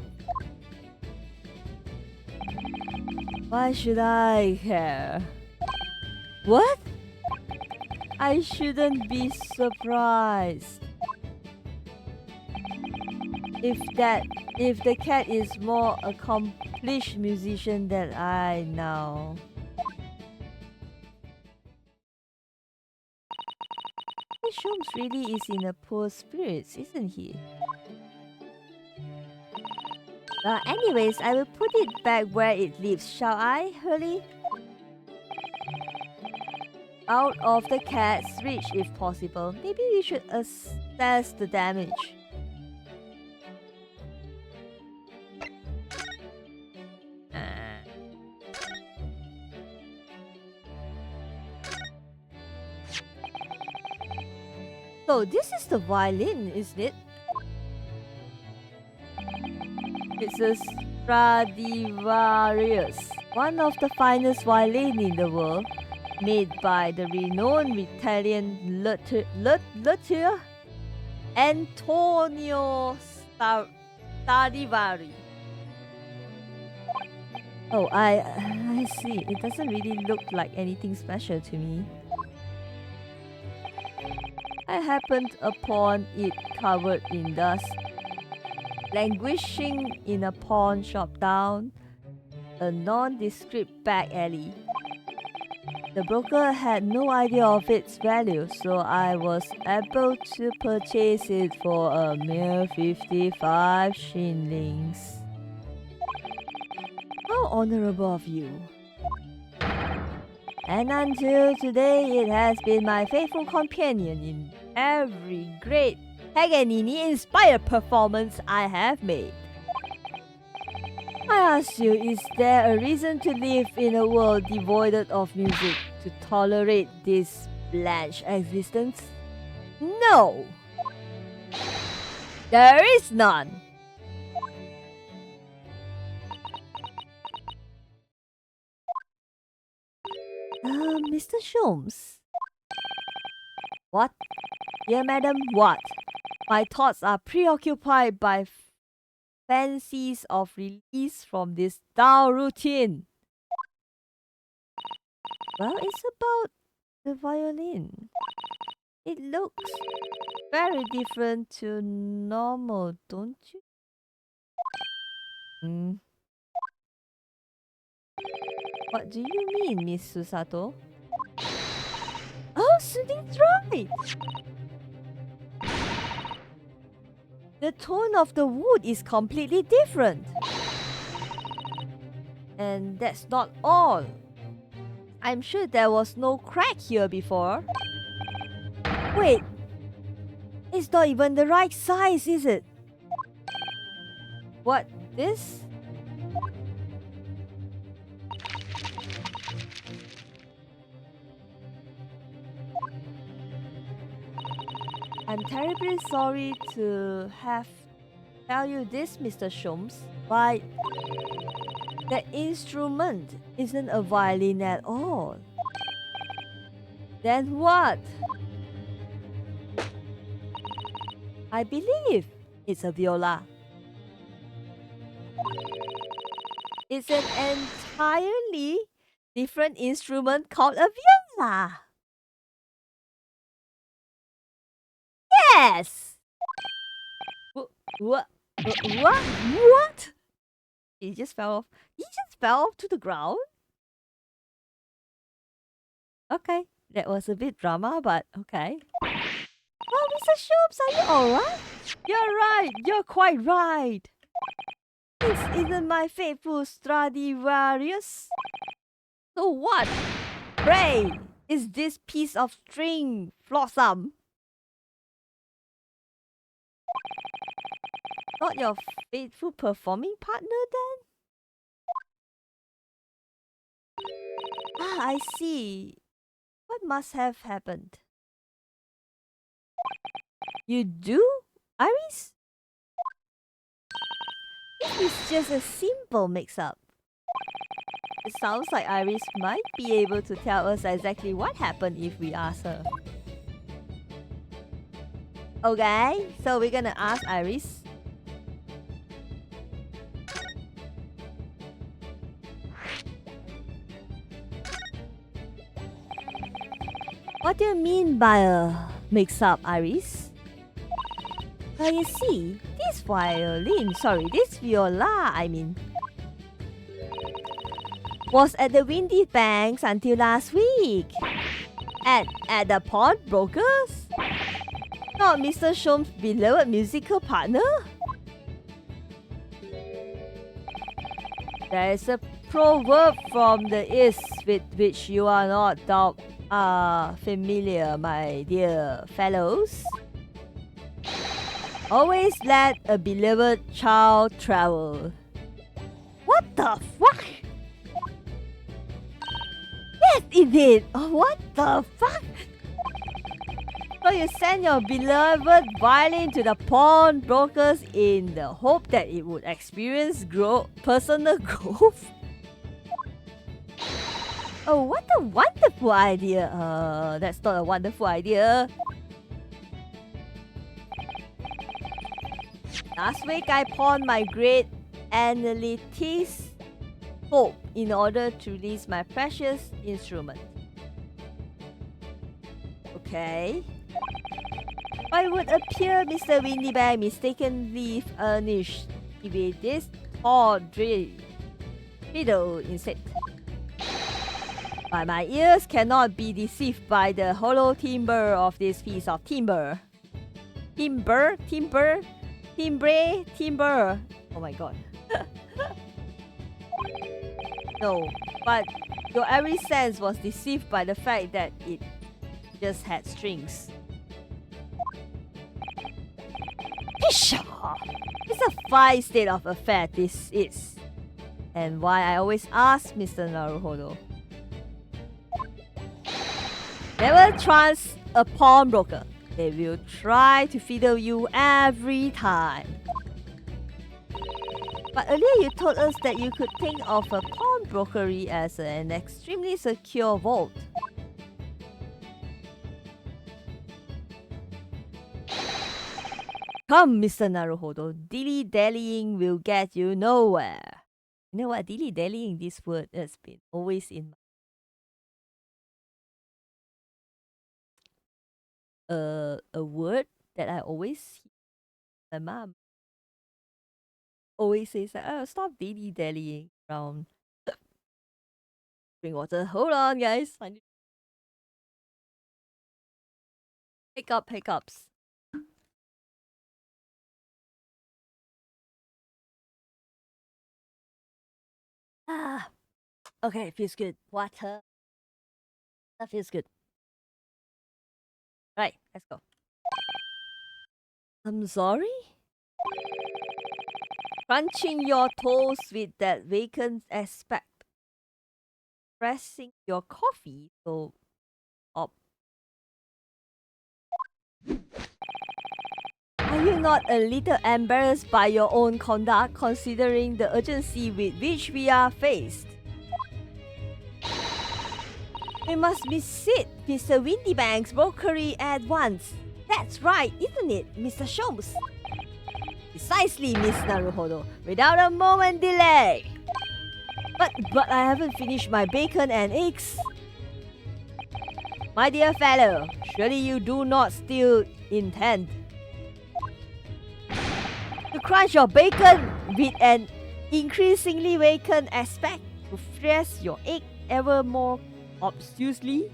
S1: Why should I care? What? I shouldn't be surprised. If the cat is more accomplished accomplished musician that I know. Sholmes really is in a poor spirits, isn't he? Anyways, I will put it back where it lives, shall I, Hurley? Out of the cat's reach if possible. Maybe we should assess the damage. So this is the violin, isn't it? It's a Stradivarius, one of the finest violin in the world, made by the renowned Italian luthier Antonio Stradivari. Oh, I see. It doesn't really look like anything special to me. I happened upon it covered in dust, languishing in a pawn shop down a nondescript back alley. The broker had no idea of its value, so I was able to purchase it for a mere 55 shillings. How honorable of you. And until today, it has been my faithful companion in every great Paganini-inspired performance I have made. I ask you, is there a reason to live in a world devoid of music to tolerate this blanched existence? No! There is none! Mr. Sholmes. What? Dear madam, what? My thoughts are preoccupied by fancies of release from this dull routine. Well, it's about the violin. It looks very different to normal, don't you? What do you mean, Miss Susato? Oh, Sudin's right! The tone of the wood is completely different. And that's not all. I'm sure there was no crack here before. Wait, it's not even the right size, is it? What, this? I'm terribly sorry to have tell you this, Mr. Sholmes, but the instrument isn't a violin at all. Then what? I believe it's a viola. It's an entirely different instrument called a viola. Yes! What? What? He just fell off. He just fell off to the ground? Okay, that was a bit drama, but okay. Oh, Mr. Sholmes, are you alright? You're right, you're quite right. This isn't my faithful Stradivarius. So what, pray, is this piece of string flotsam? Not your faithful performing partner then? Ah, I see. What must have happened? You do, Iris? This is just a simple mix-up. It sounds like Iris might be able to tell us exactly what happened if we ask her. Okay, so we're gonna ask Iris. What do you mean by a mix-up, Iris? You see, this viola, I mean, was at the Windy Banks until last week. At the pawnbrokers? Not Mr. Shom's beloved musical partner? There is a proverb from the East with which you are not familiar, my dear fellows. Always let a beloved child travel. What the fuck? Yes, indeed. What the fuck? So you send your beloved violin to the pawnbrokers in the hope that it would experience personal growth? Oh, what a wonderful idea. That's not a wonderful idea. Last week I pawned my great analytics hope in order to release my precious instrument. Okay. But it would appear Mr. Windybag mistakenly furnished with this tawdry fiddle instead. But my ears cannot be deceived by the hollow timbre of this piece of timber. Timbre? Oh my god. No, but your every sense was deceived by the fact that it just had strings. Pshaw! It's a fine state of affair, this is. And why I always ask Mr. Naruhodo. Never trust a pawnbroker. They will try to fiddle you every time. But earlier you told us that you could think of a pawnbrokery as an extremely secure vault. Come, Mr. Naruhodo, dilly-dallying will get you nowhere. You know what? Dilly-dallying, this word has been always in a word that I always hear my mom always says that, oh, stop dilly-dallying around. Drink water. Hold on, guys. I need hiccups. Ah, okay, feels good. Water. That feels good. Right, let's go. I'm sorry? Crunching your toes with that vacant aspect. Pressing your coffee so up. Are you not a little embarrassed by your own conduct considering the urgency with which we are faced? We must visit Mr. Windybank's brokery at once. That's right, isn't it, Mr. Sholmes? Precisely, Miss Naruhodo, without a moment delay. But I haven't finished my bacon and eggs. My dear fellow, surely you do not still intend to crunch your bacon with an increasingly vacant aspect to press your egg ever more obtusely?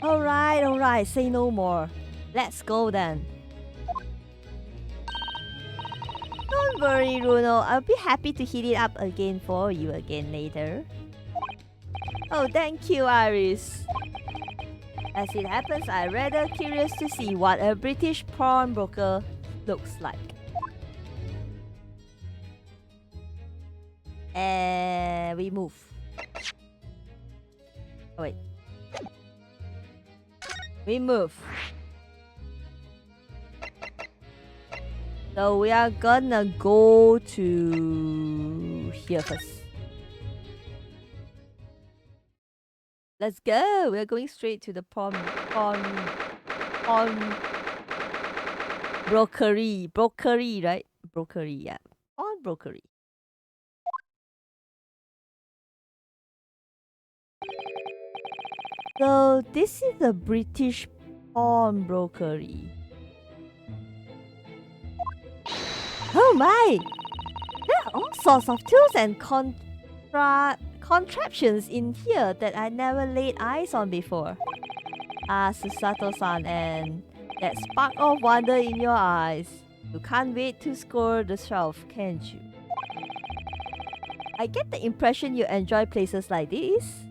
S1: Alright, say no more. Let's go then. Don't worry, Bruno. I'll be happy to heat it up again for you again later. Oh, thank you, Iris. As it happens, I'm rather curious to see what a British pawnbroker looks like. And we move. Oh, wait. We move. So we are gonna go to here first. Let's go. We're going straight to the pawn brokery, right? Brokery, yeah. Pawn brokery. So this is a British pawnbrokery. Oh my! There are all sorts of tools and contraptions in here that I never laid eyes on before. Ah, Susato-san, and that spark of wonder in your eyes. You can't wait to score the shelf, can't you? I get the impression you enjoy places like this.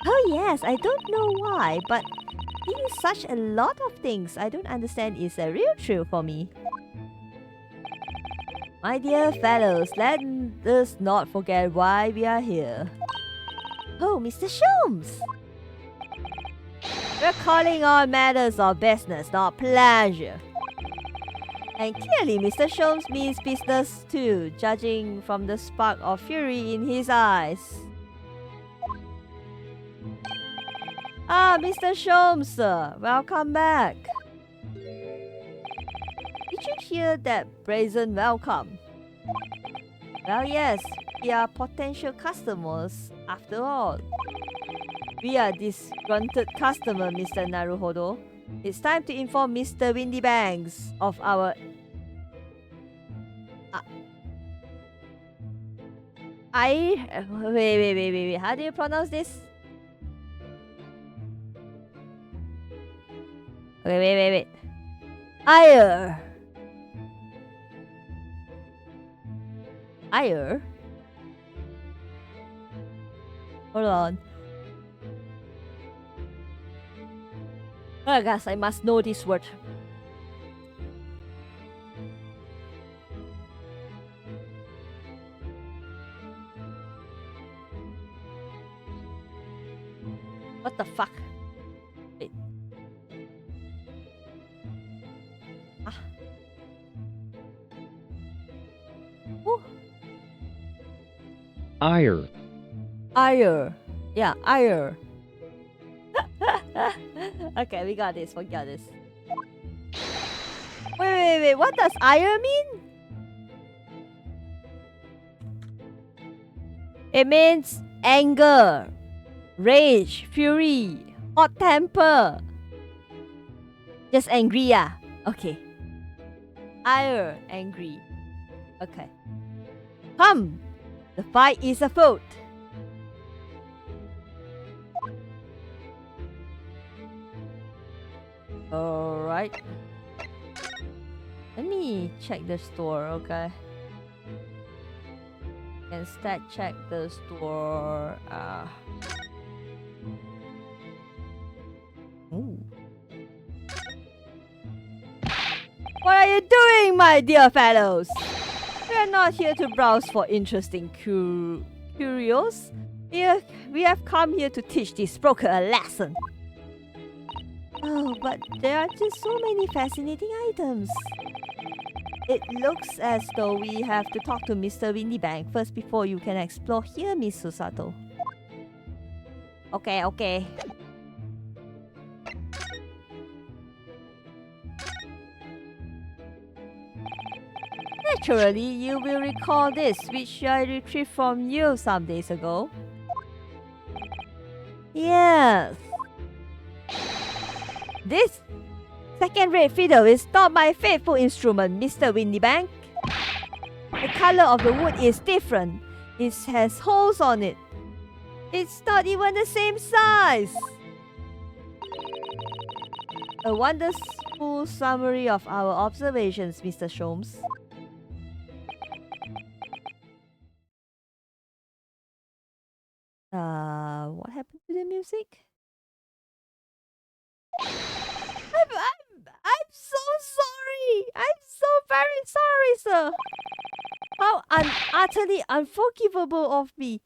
S1: Oh yes, I don't know why, but seeing such a lot of things I don't understand is a real thrill for me. My dear fellows, let us not forget why we are here. Oh, Mr. Sholmes! We're calling on matters of business, not pleasure. And clearly, Mr. Sholmes means business too, judging from the spark of fury in his eyes. Ah, Mr. Sholmes, sir, welcome back. Did you hear that brazen welcome? Well, yes, we are potential customers after all. We are disgruntled customer, Mr. Naruhodo. It's time to inform Mr. Windybanks of our... Wait. How do you pronounce this? Okay, wait. Ire. Hold on. Oh, gosh, I must know this word. What the fuck? Wait. Ooh.
S3: Ire.
S1: Yeah, ire. Okay, we got this. Wait. What does ire mean? It means anger, rage, fury, hot temper. Just angry, yeah. Okay. Ire, angry. Okay. Come! The fight is afoot. Alright. Let me check the store, okay? And stat check the store. Ooh. What are you doing, my dear fellows? We are not here to browse for interesting curios. We have come here to teach this broker a lesson. Oh, but there are just so many fascinating items. It looks as though we have to talk to Mr. Windybank first before you can explore here, Miss Susato. Okay. Naturally, you will recall this, which I retrieved from you some days ago. Yes. This second-rate fiddle is not my faithful instrument, Mr. Windybank. The color of the wood is different. It has holes on it. It's not even the same size. A wonderful summary of our observations, Mr. Sholmes. What happened to the music? I'm so sorry. I'm so very sorry, sir. How utterly unforgivable of me.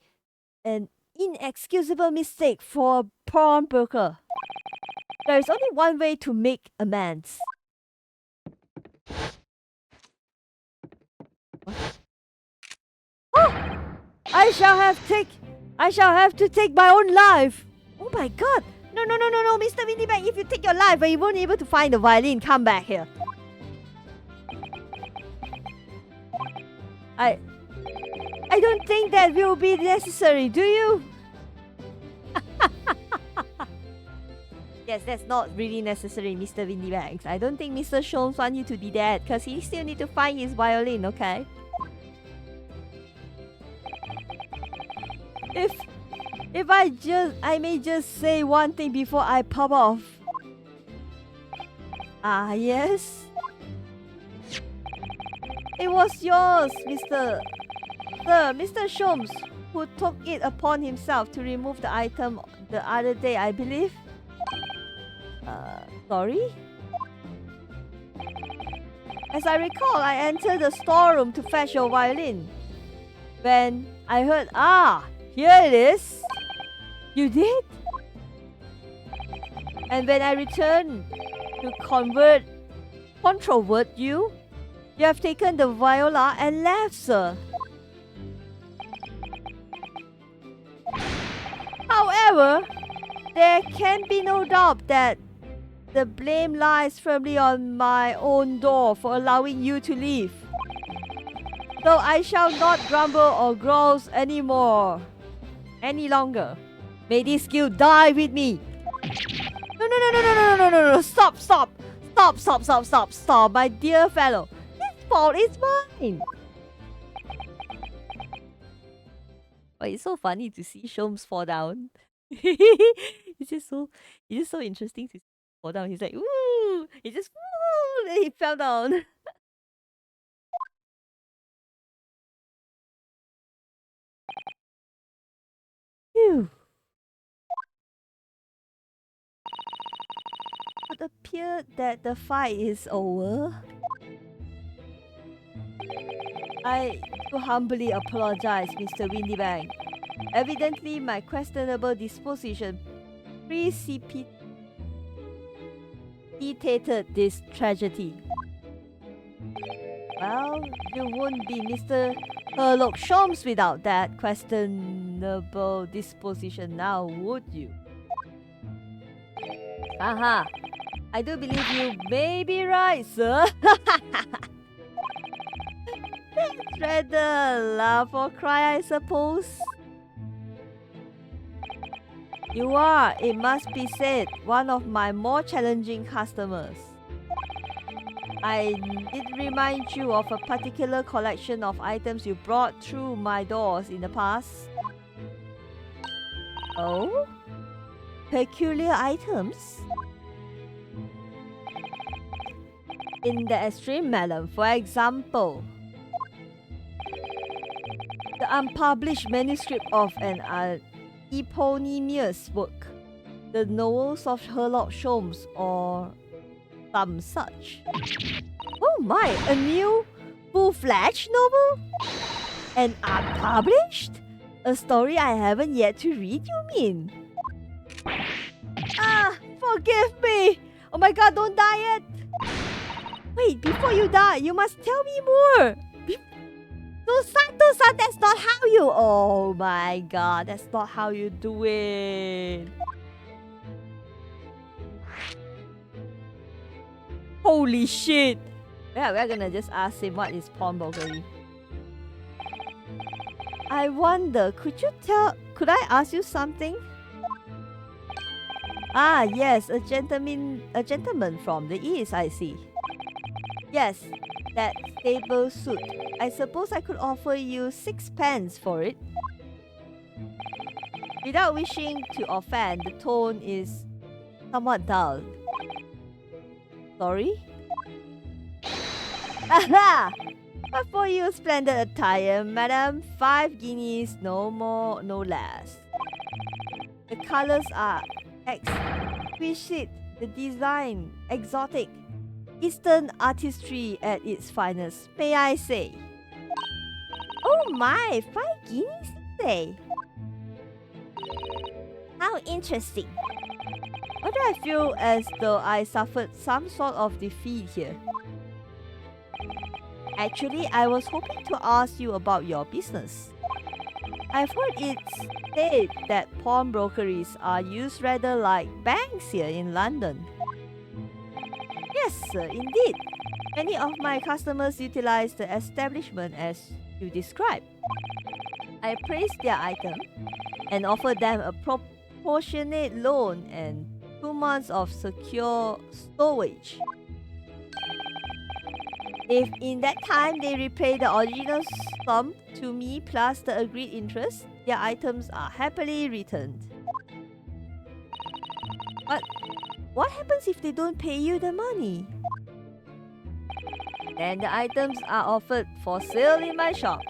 S1: An inexcusable mistake for a pawnbroker. There is only one way to make amends. What? Oh! I shall have to take my own life. Oh my god. No, Mr. Windybank, if you take your life and you won't be able to find the violin, come back here. I don't think that will be necessary, do you? Yes, that's not really necessary, Mr. Windybanks. I don't think Mr. Sholmes wants you to be dead, because he still need to find his violin, okay? I may just say one thing before I pop off. Ah, yes? It was yours, Mr. Sholmes, who took it upon himself to remove the item the other day, I believe. Sorry? As I recall, I entered the storeroom to fetch your violin. When I heard, here it is. You did? And when I returned to controvert you, you have taken the viola and left, sir. However, there can be no doubt that the blame lies firmly on my own door for allowing you to leave. So I shall not grumble or grouse any longer. May this guilt die with me. No. Stop, my dear fellow. His fault is mine. Oh, it's so funny to see Sholmes fall down. it's just so interesting to see him fall down. He's like, ooh, he just woo, then he fell down. Phew. It appeared that the fight is over. I do humbly apologize, Mr. Windybank. Evidently, my questionable disposition precipitated this tragedy. Well, you wouldn't be Mr. Sherlock Sholmes without that questionable disposition now, would you? Aha! I do believe you may be right, sir. That's rather laugh or cry, I suppose. You are, it must be said, one of my more challenging customers. I did remind you of a particular collection of items you brought through my doors in the past. Oh? Peculiar items? In the extreme, madam, for example, the unpublished manuscript of an eponymous work, the novels of Sherlock Sholmes, or some such. Oh my, a new full-fledged novel? And unpublished? A story I haven't yet to read, you mean? Forgive me! Oh my god, don't die yet! Wait, before you die, you must tell me more! Tusan, that's not how you... Oh my god, that's not how you do it! Holy shit! Yeah, we're gonna just ask him what is pawnbrokery. I wonder, could I ask you something? Ah, yes, a gentleman from the east, I see. Yes, that stable suit. I suppose I could offer you 6 pence for it. Without wishing to offend, the tone is somewhat dull. Sorry? Aha! But for your splendid attire, madam, 5 guineas, no more, no less. The colors are exquisite, the design exotic, Eastern artistry at its finest, may I say. Oh my, 5 guineas, say. How interesting. Why do I feel as though I suffered some sort of defeat here? Actually, I was hoping to ask you about your business. I've heard it said that pawnbrokeries are used rather like banks here in London. Yes, sir, indeed. Many of my customers utilize the establishment as you described. I praise their item and offer them a proportionate loan and 2 months of secure stowage. If in that time they repay the original sum to me plus the agreed interest, their items are happily returned. But what happens if they don't pay you the money? Then the items are offered for sale in my shop,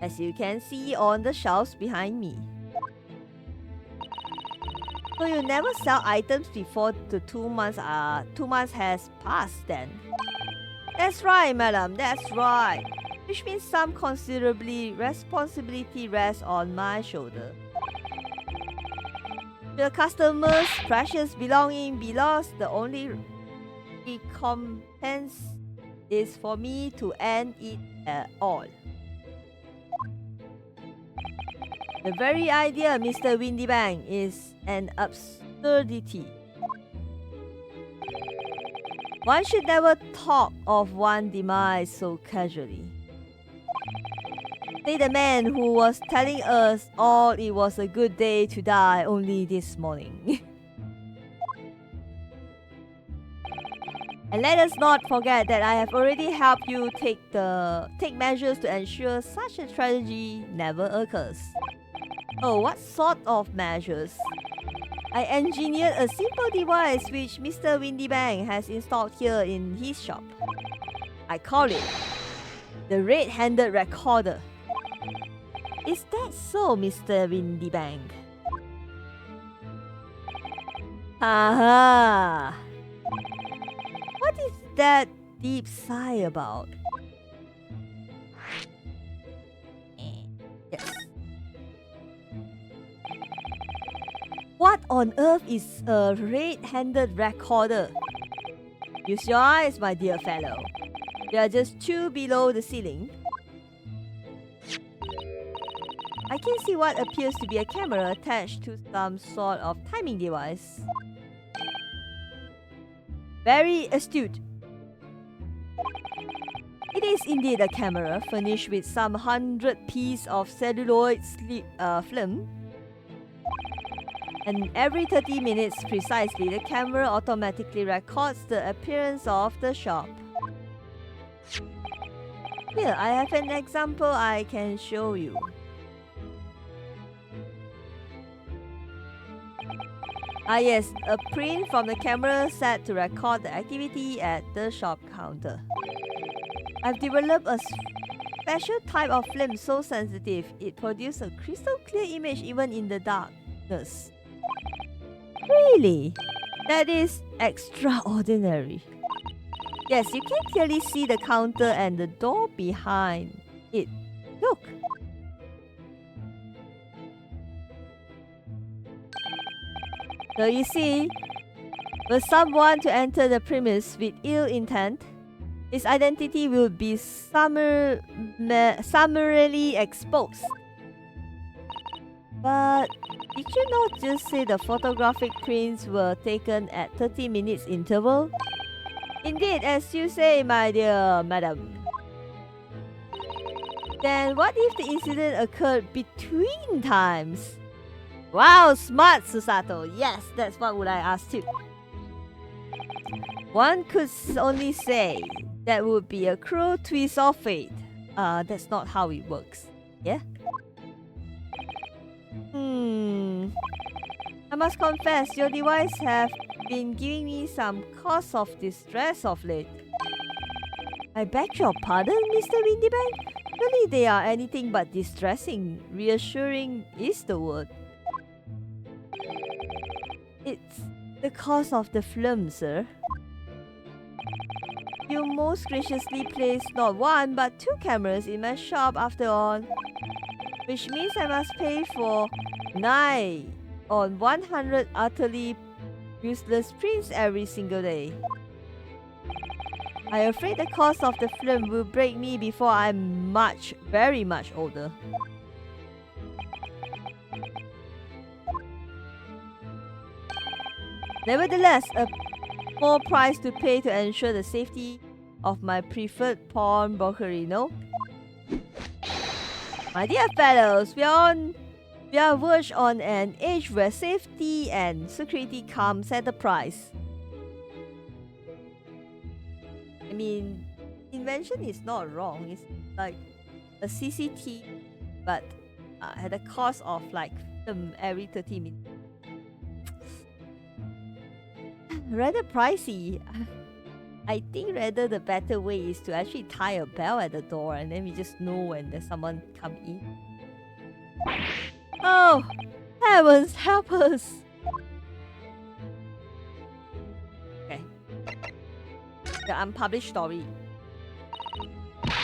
S1: as you can see on the shelves behind me. So you never sell items before the 2 months has passed then? That's right, madam, that's right. Which means some considerably responsibility rests on my shoulder. The customer's precious belonging be lost, the only recompense is for me to end it all. The very idea, Mr. Windybank, is an absurdity. One should never talk of one's demise so casually. Say the man who was telling us all it was a good day to die only this morning. And let us not forget that I have already helped you take measures to ensure such a tragedy never occurs. Oh, what sort of measures? I engineered a simple device which Mr. Windybank has installed here in his shop. I call it the red-handed recorder. Is that so, Mr. Windybank? Haha! What is that deep sigh about? Yes. What on earth is a red-handed recorder? Use your eyes, my dear fellow. They are just 2 below the ceiling. I can see what appears to be a camera attached to some sort of timing device. Very astute. It is indeed a camera furnished with some 100 pieces of celluloid film. And every 30 minutes precisely, the camera automatically records the appearance of the shop. Here, I have an example I can show you. Ah yes, a print from the camera set to record the activity at the shop counter. I've developed a special type of film so sensitive it produces a crystal clear image even in the darkness. Really? That is extraordinary. Yes, you can clearly see the counter and the door behind it. Look. So you see, were someone to enter the premise with ill intent, his identity will be summarily exposed. But did you not just say the photographic prints were taken at 30 minutes interval? Indeed, as you say, my dear madam. Then what if the incident occurred between times? Wow, smart, Susato. Yes, that's what would I ask too. One could only say that would be a cruel twist of fate. That's not how it works. Yeah? I must confess, your device have been giving me some cause of distress of late. I beg your pardon, Mr. Windybank? Really, they are anything but distressing. Reassuring is the word. It's the cause of the film, sir. You most graciously placed not 1 but 2 cameras in my shop after all. Which means I must pay for 9 on 100 utterly useless prints every single day. I'm afraid the cost of the film will break me before I'm very much older. Nevertheless, a small price to pay to ensure the safety of my preferred pawnbrokery, no? My dear fellows, we are verged on an age where safety and security comes at a price. I mean, invention is not wrong. It's like a CCT, but at the cost of like every 30 minutes. rather pricey. I think rather the better way is to actually tie a bell at the door and then we just know when there's someone come in. Oh, heavens help us! Okay. The unpublished story.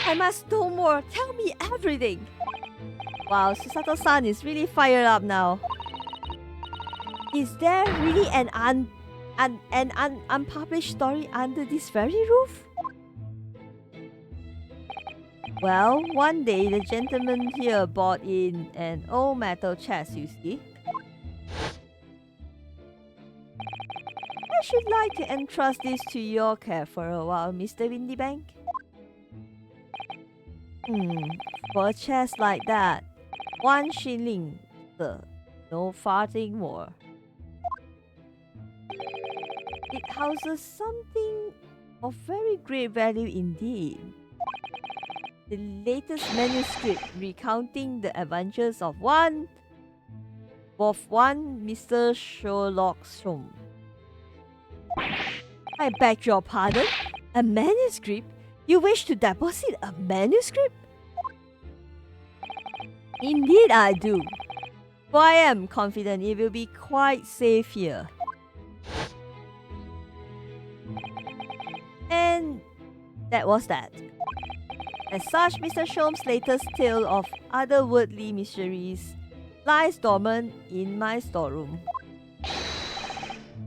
S1: I must know more. Tell me everything. Wow, Susato-san is really fired up now. Is there really an unpublished story under this very roof? Well, one day the gentleman here bought in an old metal chest, you see. I should like to entrust this to your care for a while, Mr. Windybank. For a chest like that, 1 shilling, sir. No farthing more. It houses something of very great value indeed. The latest manuscript recounting the adventures of one Mr. Sherlock Holmes. I beg your pardon? A manuscript? You wish to deposit a manuscript? Indeed I do. For I am confident it will be quite safe here. And that was that. As such, Mr. Sholmes' latest tale of otherworldly mysteries lies dormant in my storeroom.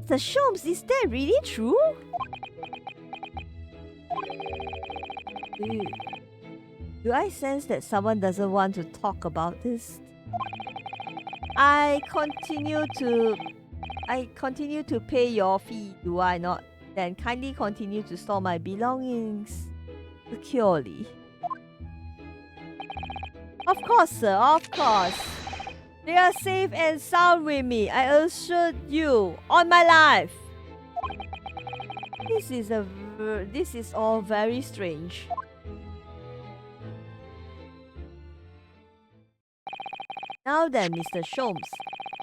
S1: Mr. Sholmes, is that really true? Do I sense that someone doesn't want to talk about this? I continue to pay your fee, do I not? Then kindly continue to store my belongings securely. Of course, sir, of course. They are safe and sound with me, I assure you, on my life. This is all very strange. Now then, Mr. Sholmes,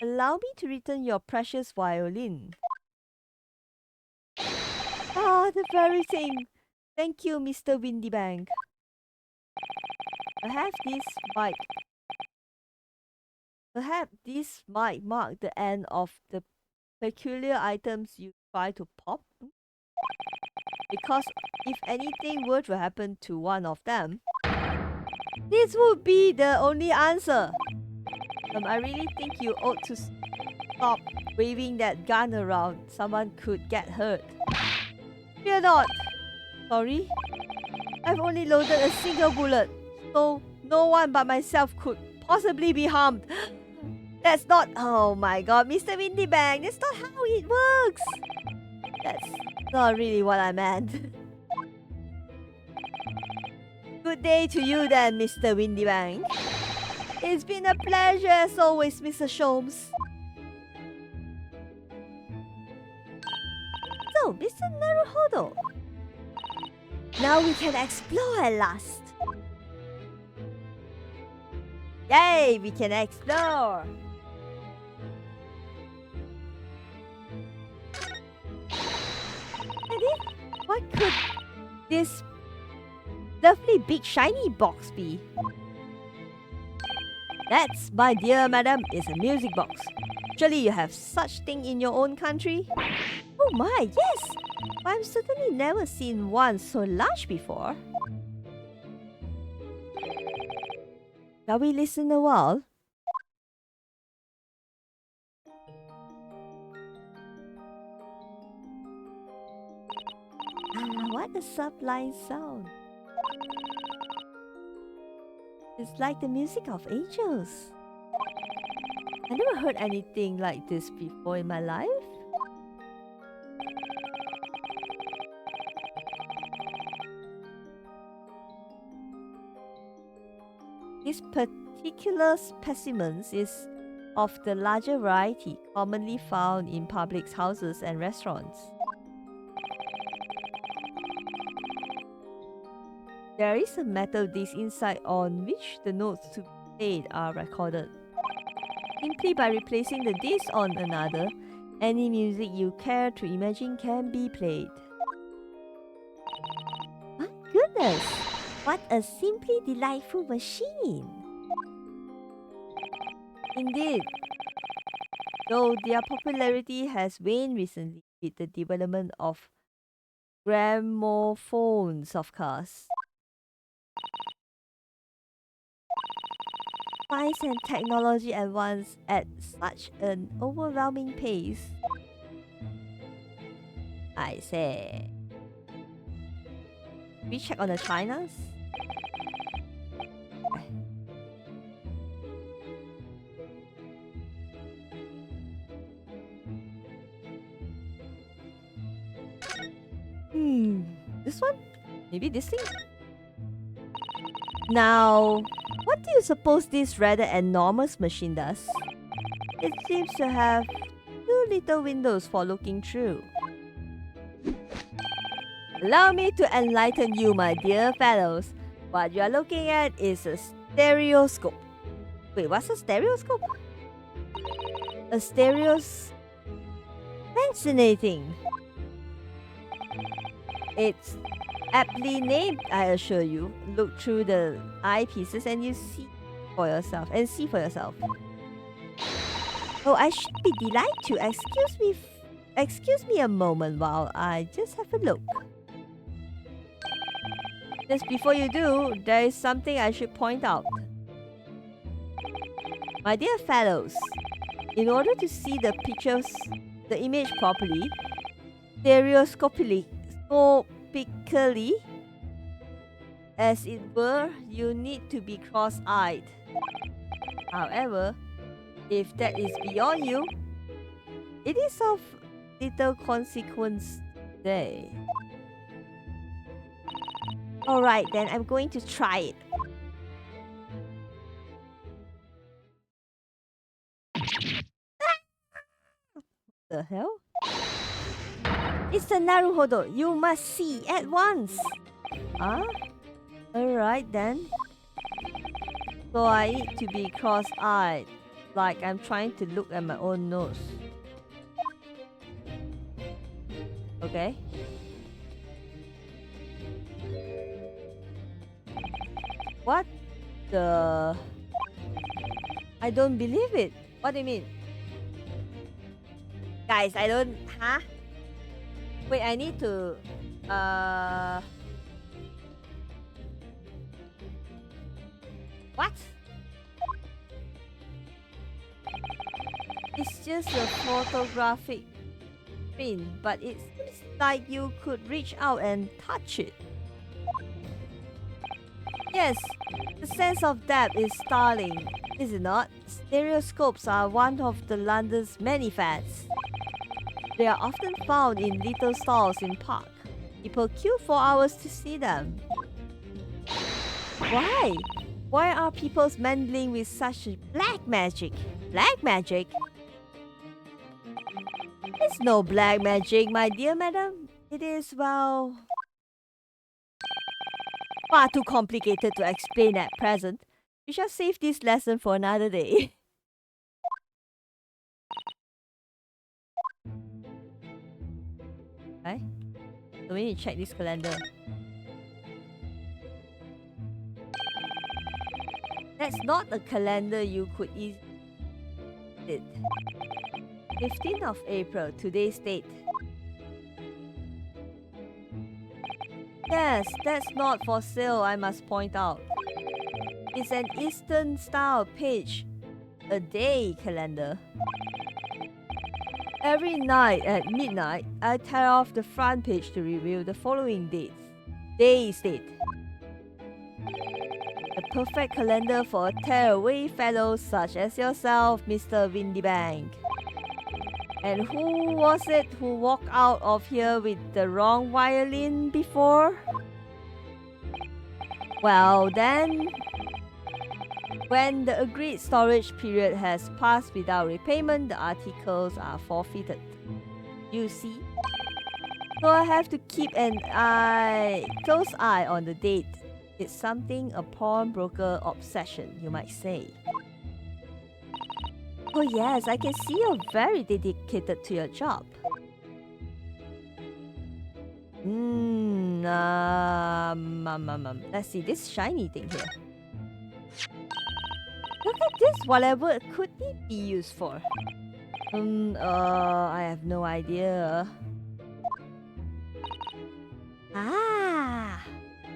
S1: allow me to return your precious violin. Ah, the very thing. Thank you, Mr. Windybank. Perhaps this might mark the end of the peculiar items you try to pop. Because if anything were to happen to one of them, this would be the only answer. I really think you ought to stop waving that gun around. Someone could get hurt. Fear not. Sorry? I've only loaded a single bullet, so no one but myself could possibly be harmed. That's not... Oh my god, Mr. Windybank, that's not how it works. That's not really what I meant. Good day to you then, Mr. Windybank. It's been a pleasure as always, Mr. Sholmes. So, Mr. Naruhodo, now we can explore at last. Yay, we can explore. And what could this lovely big shiny box be? That's, my dear madam, is a music box. Surely you have such thing in your own country? Oh my, yes! I've certainly never seen one so large before. Shall we listen a while? Ah, what a sublime sound. It's like the music of angels. I never heard anything like this before in my life. This particular specimen is of the larger variety commonly found in public houses and restaurants. There is a metal disc inside on which the notes to be played are recorded. Simply by replacing the disc on another, Any music you care to imagine can be played. My goodness! What a simply delightful machine! Indeed, though their popularity has waned recently with the development of gramophones, of course. Science and technology advance at such an overwhelming pace. I say. We check on the Chinas. This one? Maybe this thing? Now, what do you suppose this rather enormous machine does? It seems to have two little windows for looking through. Allow me to enlighten you, my dear fellows. What you are looking at is a stereoscope. Wait, what's a stereoscope? A stereos... Fascinating. It's aptly named, I assure you. Look through the eyepieces and you see for yourself. Oh, I should be delighted to. Excuse me a moment while I just have a look. Just before you do, there is something I should point out. My dear fellows, in order to see the image properly, stereoscopically, as it were, you need to be cross-eyed. However, if that is beyond you, it is of little consequence today. Alright, then I'm going to try it. The hell? It's the Naruhodo. You must see at once. Huh? Alright then. So I need to be cross-eyed, like I'm trying to look at my own nose. Okay. What the... I don't believe it. What do you mean? Guys, I don't... Huh? Wait, I need to... What? It's just a photographic screen, but it seems like you could reach out and touch it. Yes, the sense of depth is startling, is it not? Stereoscopes are one of the London's many fads. They are often found in little stalls in park. People queue for hours to see them. Why? Why are people meddling with such black magic? Black magic? It's no black magic, my dear madam. It is, well, far too complicated to explain at present. We shall save this lesson for another day. Okay, so we need to check this calendar. That's not a calendar you could easily it. 15th of April, today's date. Yes, that's not for sale, I must point out. It's an Eastern style page a day calendar. Every night at midnight, I tear off the front page to reveal the following day's date. The perfect calendar for a tearaway fellow such as yourself, Mr. Windybank. And who was it who walked out of here with the wrong violin before? Well then, when the agreed storage period has passed without repayment, the articles are forfeited. You see? So I have to keep an close eye on the date. It's something a pawnbroker obsession, you might say. Oh yes, I can see you're very dedicated to your job. Let's see this shiny thing here. Look at this, whatever could it be used for? I have no idea. Ah!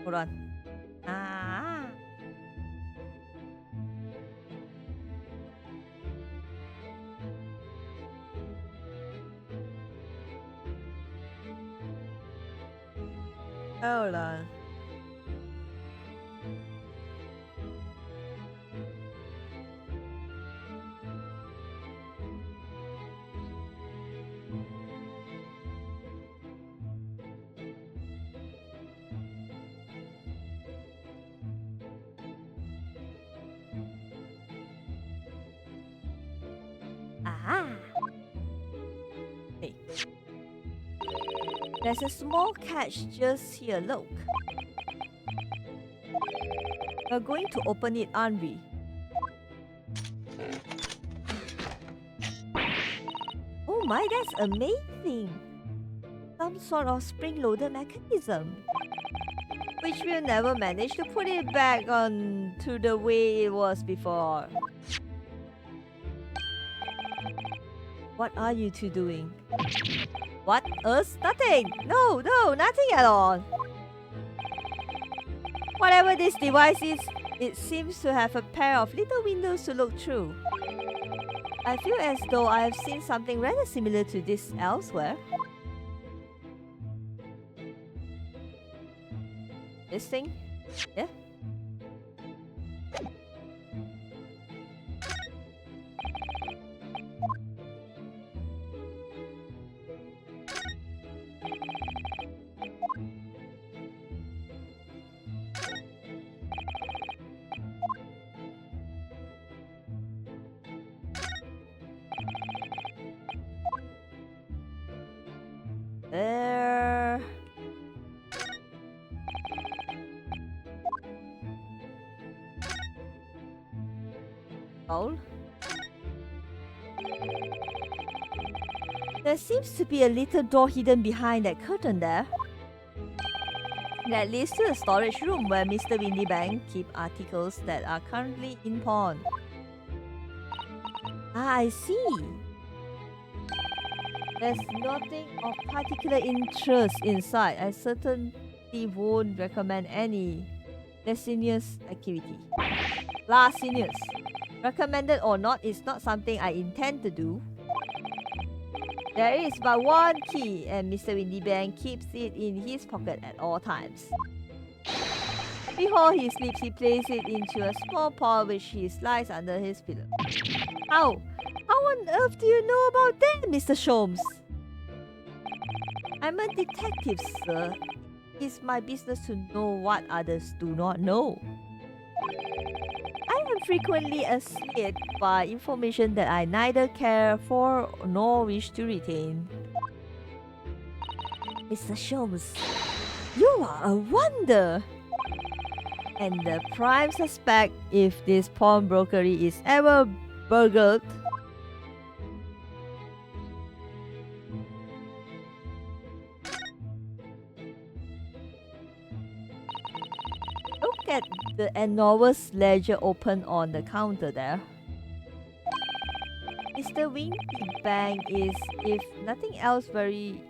S1: Hold on. Ah! Hold on. Aha! Hey. There's a small catch just here, look. We're going to open it, aren't we? Oh my, that's amazing! Some sort of spring-loaded mechanism. Which we'll never manage to put it back on to the way it was before. What are you two doing? What? Us? Nothing! No, nothing at all! Whatever this device is, it seems to have a pair of little windows to look through. I feel as though I have seen something rather similar to this elsewhere. This thing? Yeah? There. Oh. There seems to be a little door hidden behind that curtain there. That leads to the storage room where Mr. Windybank keeps articles that are currently in pawn. Ah, I see. There's nothing of particular interest inside. I certainly won't recommend any lascivious activity. Lascivious. Recommended or not, it's not something I intend to do. There is but one key, and Mr. Windybank keeps it in his pocket at all times. Before he sleeps, he places it into a small pot which he slides under his pillow. How? How on earth do you know about that, Mr. Sholmes? I'm a detective, sir. It's my business to know what others do not know. I am frequently assailed by information that I neither care for nor wish to retain. Mr. Sholmes, you are a wonder! And the prime suspect if this pawnbrokery is ever burgled. Look at the enormous ledger open on the counter there. Mr. Windybank is, if nothing else, very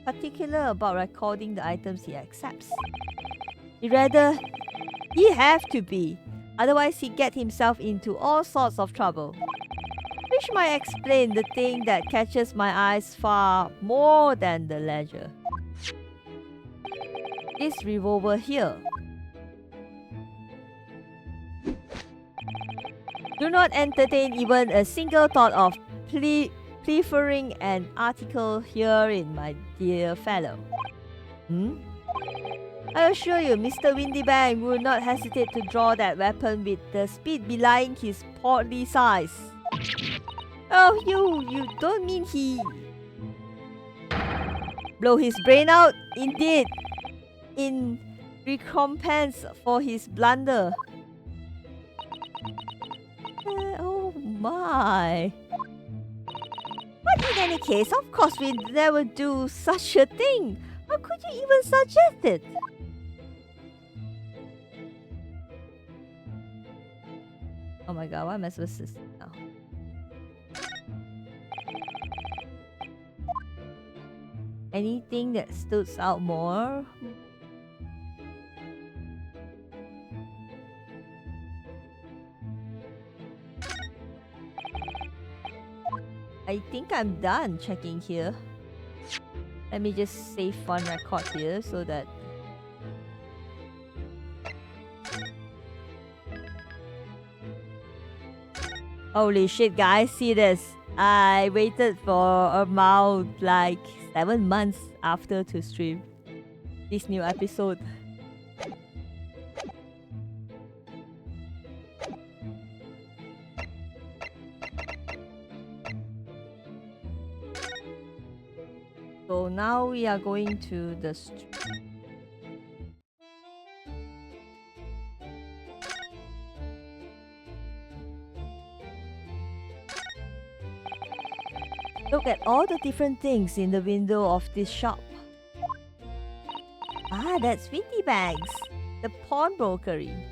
S1: particular about recording the items he accepts. He have to be, otherwise he get himself into all sorts of trouble. Which might explain the thing that catches my eyes far more than the ledger. This revolver here. Do not entertain even a single thought of preferring an article herein, my dear fellow. I assure you, Mr. Windybank would not hesitate to draw that weapon with the speed belying his portly size. Oh, you don't mean he... Blow his brain out, indeed, in recompense for his blunder. Oh my. But in any case, of course, we never do such a thing. How could you even suggest it? Oh my god, what am I supposed to say now? Anything that stood out more? I think I'm done checking here. Let me just save one record here so that... Holy shit, guys, see this. I waited for about like 7 months after to stream this new episode. So now we are going to the street. Look at all the different things in the window of this shop. Ah, that's Vinty Bags, the pawnbrokery.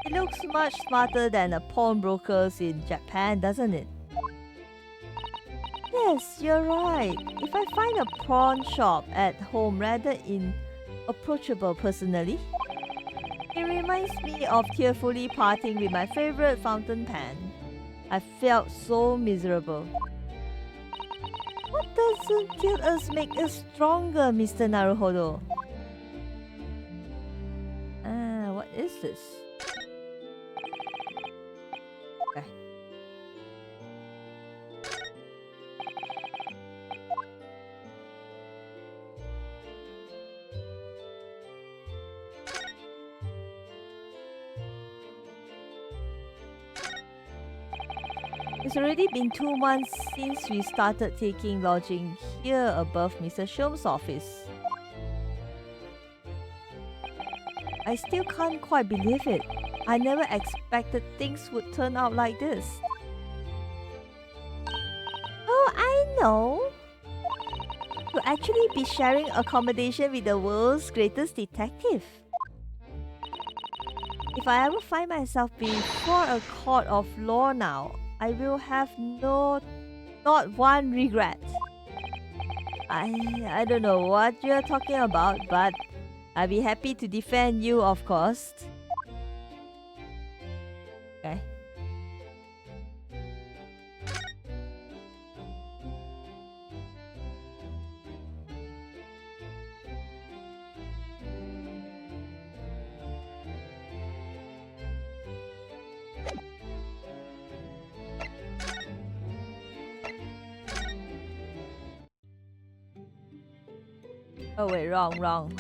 S1: It looks much smarter than the pawnbrokers in Japan, doesn't it? Yes, you're right. If I find a pawn shop at home rather inapproachable personally, it reminds me of tearfully parting with my favorite fountain pen. I felt so miserable. What doesn't kill us make us stronger, Mr. Naruhodo? What is this? Okay. It's already been 2 months since we started taking lodging here above Mr. Shom's office. I still can't quite believe it. I never expected things would turn out like this. Oh, I know. You'll actually be sharing accommodation with the world's greatest detective. If I ever find myself before a court of law now, I will have not one regret. I don't know what you're talking about, but I'll be happy to defend you, of course. Okay. Oh wait, wrong.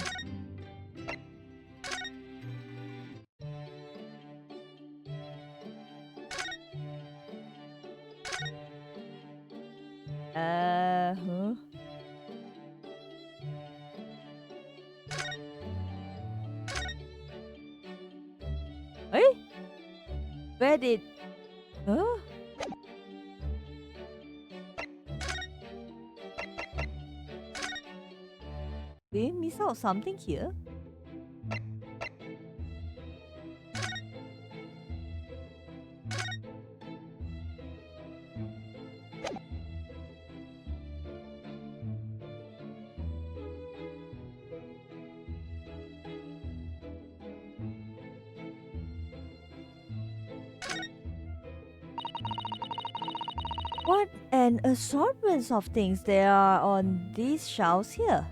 S1: Huh? Hey? Where did... Huh? Did we miss out something here? What an assortment of things there are on these shelves here.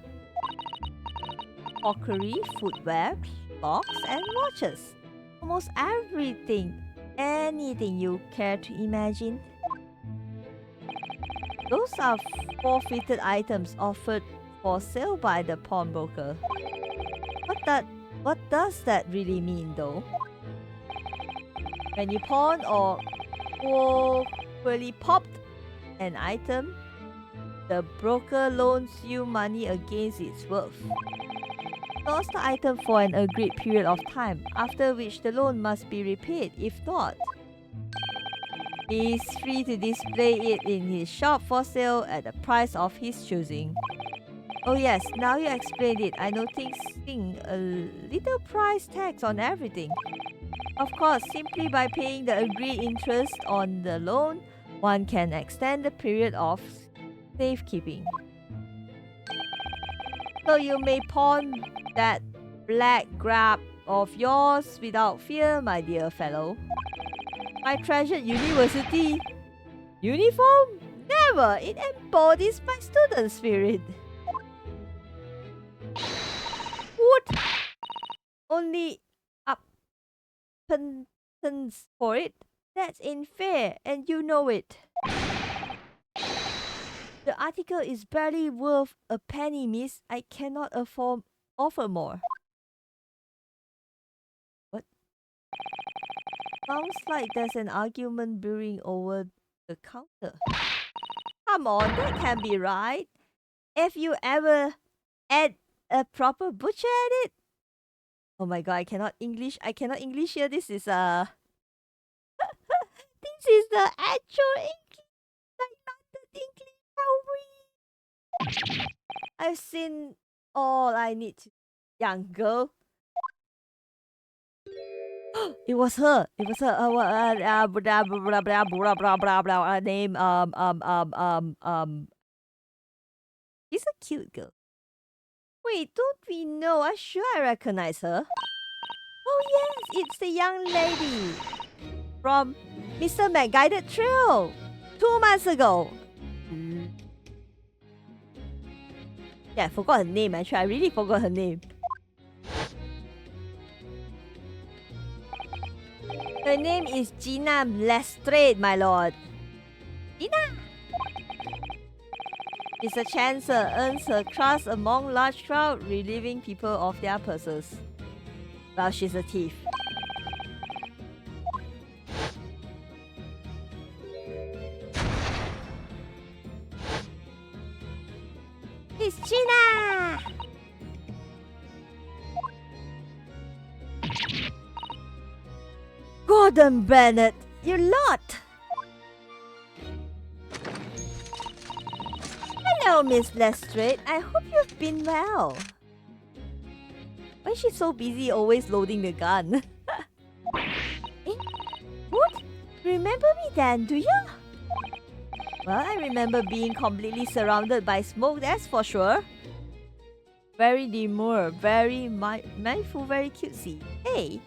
S1: Crockery, footwear, clocks, and watches. Almost everything, anything you care to imagine. Those are forfeited items offered for sale by the pawnbroker. What does that really mean though? When you pawn or poorly popped an item, the broker loans you money against its worth. Lost the item for an agreed period of time, after which the loan must be repaid. If not, He is free to display it in his shop for sale at the price of his choosing. Oh yes, now you explained it. I noticing a little price tags on everything. Of course, simply by paying the agreed interest on the loan, one can extend the period of safekeeping. So you may pawn that black grab of yours without fear, my dear fellow. My treasured university uniform? Never! It embodies my student spirit. Would only appentance for it? That's unfair, and you know it. The article is barely worth a penny, miss. I cannot offer more. What? Sounds like there's an argument brewing over the counter. Come on, that can't be right. If you ever add a proper butcher at it. Oh my god, I cannot English here. This is this is the actual English, like not the English we. I've seen all I need to. Young girl. It was her. It was her. Name. She's a cute girl. Wait, don't we know? I'm sure I recognize her. Oh yes, it's the young lady from Mr. McGuided Trail 2 months ago. Yeah, I forgot her name actually. I really forgot her name. Her name is Gina Lestrade, my lord. Gina! She's a chancer, earns her trust among large crowd, relieving people of their purses. Well, she's a thief. It's Gina! Gordon Bennett, you lot! Hello, Miss Lestrade. I hope you've been well. Why is she so busy always loading the gun? Eh? What? Remember me then, do you? Well, I remember being completely surrounded by smoke, that's for sure. Very demure, very mindful, very cutesy. Hey!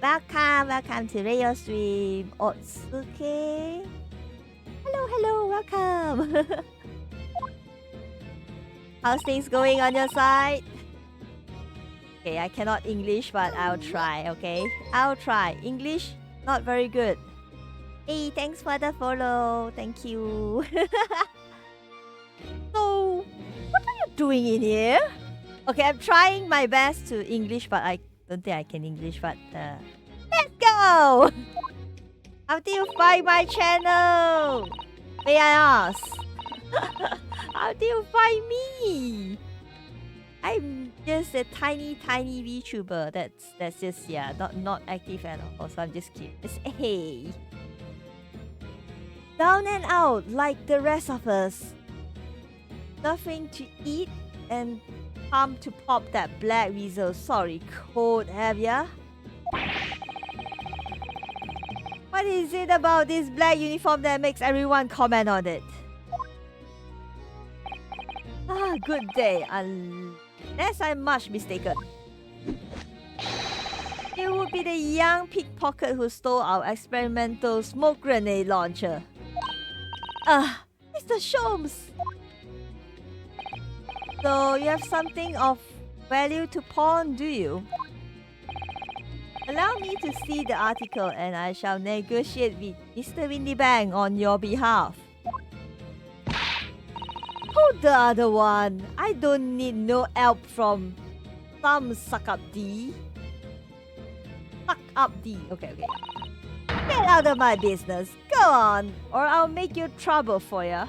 S1: Welcome to Radio Stream, Otsuke. Hello, welcome. How's things going on your side? Okay, I cannot English, but I'll try, okay? I'll try. English, not very good. Hey, thanks for the follow. Thank you. So, what are you doing in here? Okay, I'm trying my best to English, but I don't think I can English, but let's go! How do you find my channel? May I ask? How do you find me? I'm just a tiny VTuber. That's just not active at all. So I'm just curious. Hey, down and out like the rest of us. Nothing to eat and time to pop that black weasel. Sorry, code have ya? What is it about this black uniform that makes everyone comment on it? Ah, good day, unless I'm much mistaken. It would be the young pickpocket who stole our experimental smoke grenade launcher. Ah, Mr. Sholmes! So you have something of value to pawn, do you? Allow me to see the article and I shall negotiate with Mr. Windybang on your behalf. Who the other one? I don't need no help from some suck up D. Suck up D. Okay. Get out of my business. Go on, or I'll make you trouble for ya.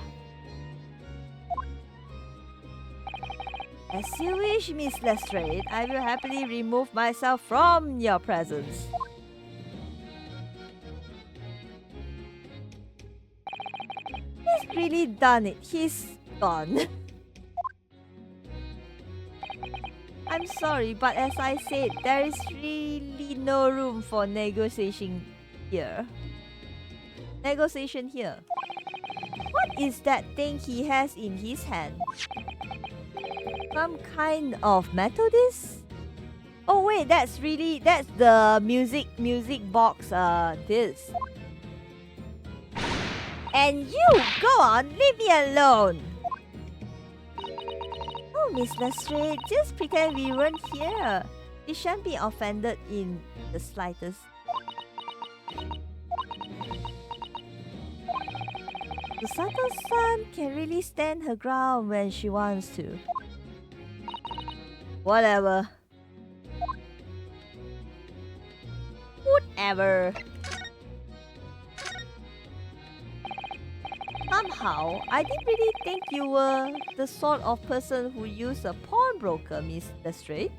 S1: As you wish, Miss Lestrade. I will happily remove myself from your presence. really done it. He's gone. I'm sorry, but as I said, there is really no room for negotiation here. Negotiation here. What is that thing he has in his hand? Some kind of metal disc? Oh wait, that's the music box disc. And you, go on, leave me alone. Oh, Miss Lestrade, just pretend we weren't here. You shan't be offended in the slightest. The subtle sun can really stand her ground when she wants to. Whatever. Whatever. Somehow, I didn't really think you were the sort of person who used a pawnbroker, Miss Lestrade.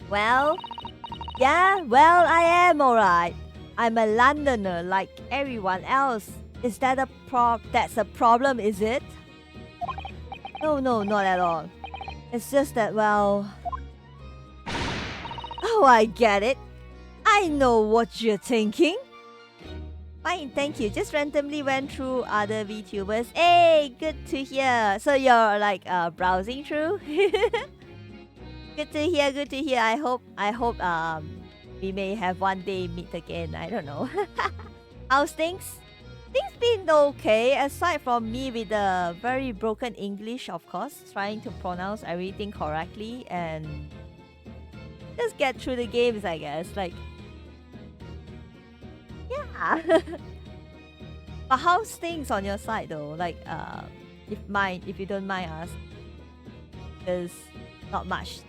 S1: Well, yeah, well, I am alright. I'm a Londoner like everyone else. Is that that's a problem, is it? No, not at all. It's just that, well... Oh, I get it. I know what you're thinking. Fine, thank you. Just randomly went through other VTubers. Hey, good to hear. So you're like browsing through? Good to hear. I hope we may have one day meet again. I don't know. How's things? Things been okay, aside from me with the very broken English, of course, trying to pronounce everything correctly and just get through the games, I guess. Like, yeah. But how's things on your side though? Like, if you don't mind us, because not much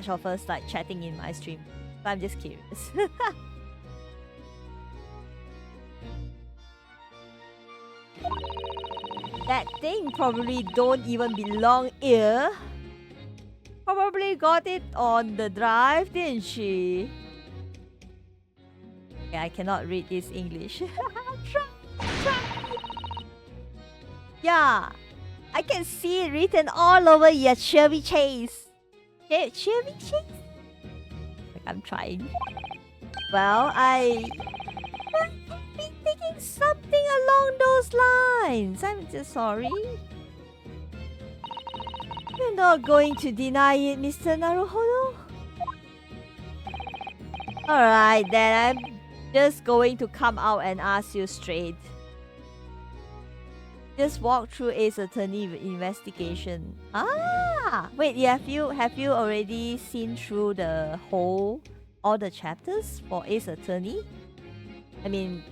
S1: of us like chatting in my stream. So I'm just curious. That thing probably don't even belong here. Probably got it on the drive, didn't she? Yeah, I cannot read this English. Try. Yeah, I can see it written all over your Chevy Chase. Chevy Chase? Like, I'm trying. Well, I've been thinking something along those lines. I'm just sorry. You're not going to deny it, Mr. Naruhodo? Alright, then I'm just going to come out and ask you straight. Just walk through Ace Attorney investigation. Ah! Wait, have you already seen through all the chapters for Ace Attorney? I mean,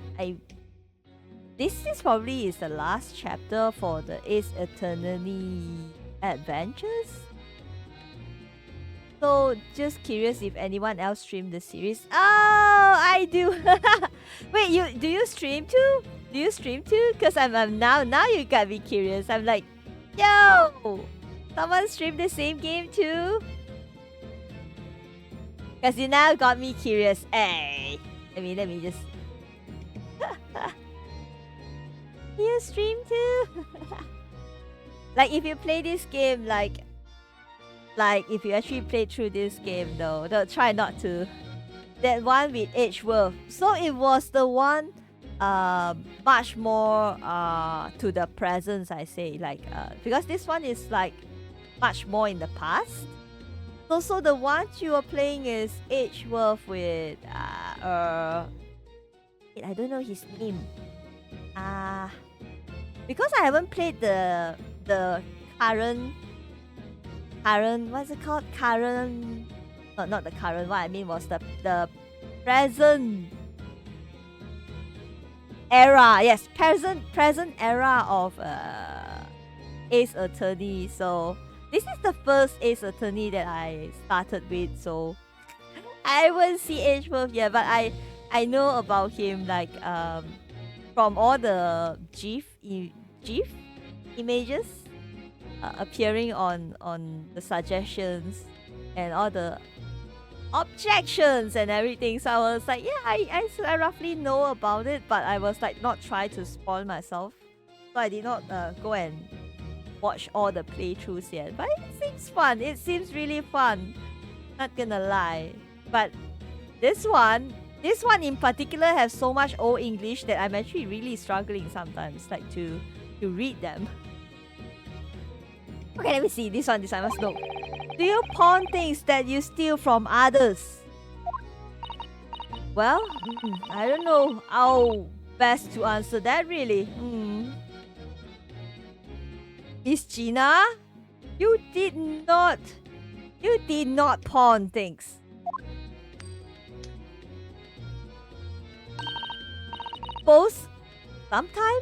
S1: this is probably the last chapter for the Ace Attorney adventures. So just curious if anyone else streamed the series. Oh, I do. Wait, do you stream too? Do you stream too? Cause I'm now you got me curious. I'm like, yo, someone streamed the same game too. Cause you now got me curious. Hey, let me just. You stream too? Like if you play this game, like if you actually play through this game though, try not to. That one with Edgeworth. So it was the one much more to the present, I say, like because this one is like much more in the past. So the one you are playing is Edgeworth with I don't know his name. Because I haven't played the current what's it called? Current, not the current. What I mean was the present era. Yes, present era of Ace Attorney. So this is the first Ace Attorney that I started with. So I won't see Edgeworth yet, but I know about him like from all the GIF images appearing on the suggestions and all the objections and everything. So I was like, yeah, I roughly know about it, but I was like not try to spoil myself. So I did not go and watch all the playthroughs yet. But it seems fun. It seems really fun. Not gonna lie. But this one in particular has so much old English that I'm actually really struggling sometimes, like to read them. Okay, let me see. This one I must know. Do you pawn things that you steal from others? Well, I don't know how best to answer that really. Miss Gina, you did not pawn things. Both sometime?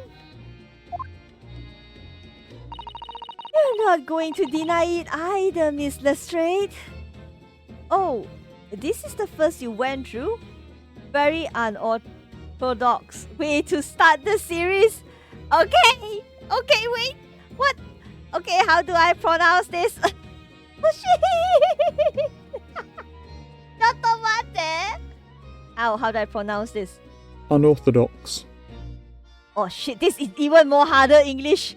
S1: You're not going to deny it either, Miss Lestrade. Oh, this is the first you went through? Very unorthodox way to start the series. Okay, wait. What? Okay, how do I pronounce this? Oh shit! Chocolate. How do I pronounce this?
S3: Unorthodox.
S1: Oh shit, this is even more harder English.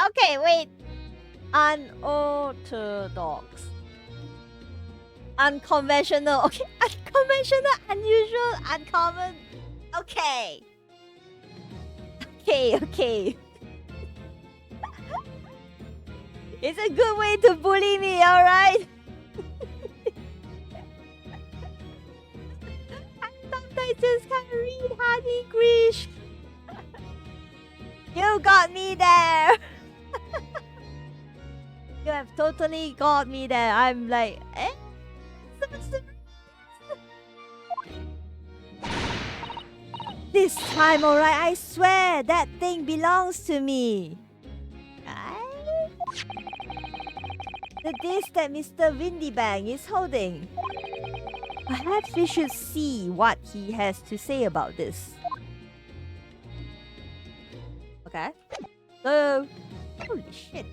S1: Okay, wait. Unorthodox. Unconventional. Okay, unconventional, unusual, uncommon. Okay. Okay. It's a good way to bully me, alright? I sometimes just can't read hard English. You got me there. You have totally got me there. I'm like, eh? This time, alright, I swear that thing belongs to me. The disc that Mr. Windybang is holding. Perhaps we should see what he has to say about this. Okay. So, holy shit.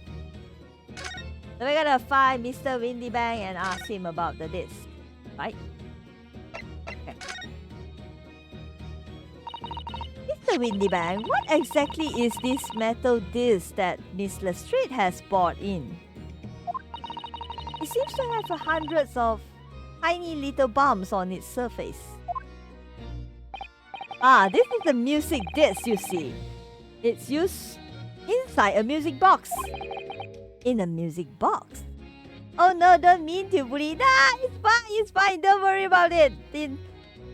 S1: So we're gonna find Mr. Windybang and ask him about the disc, right? Okay. Mr. Windybang, what exactly is this metal disc that Miss Lestrade has brought in? It seems to have hundreds of tiny little bumps on its surface. Ah, this is a music disc, you see. It's used inside a music box. In a music box? Oh no, don't mean to bully. Nah, it's fine. Don't worry about it.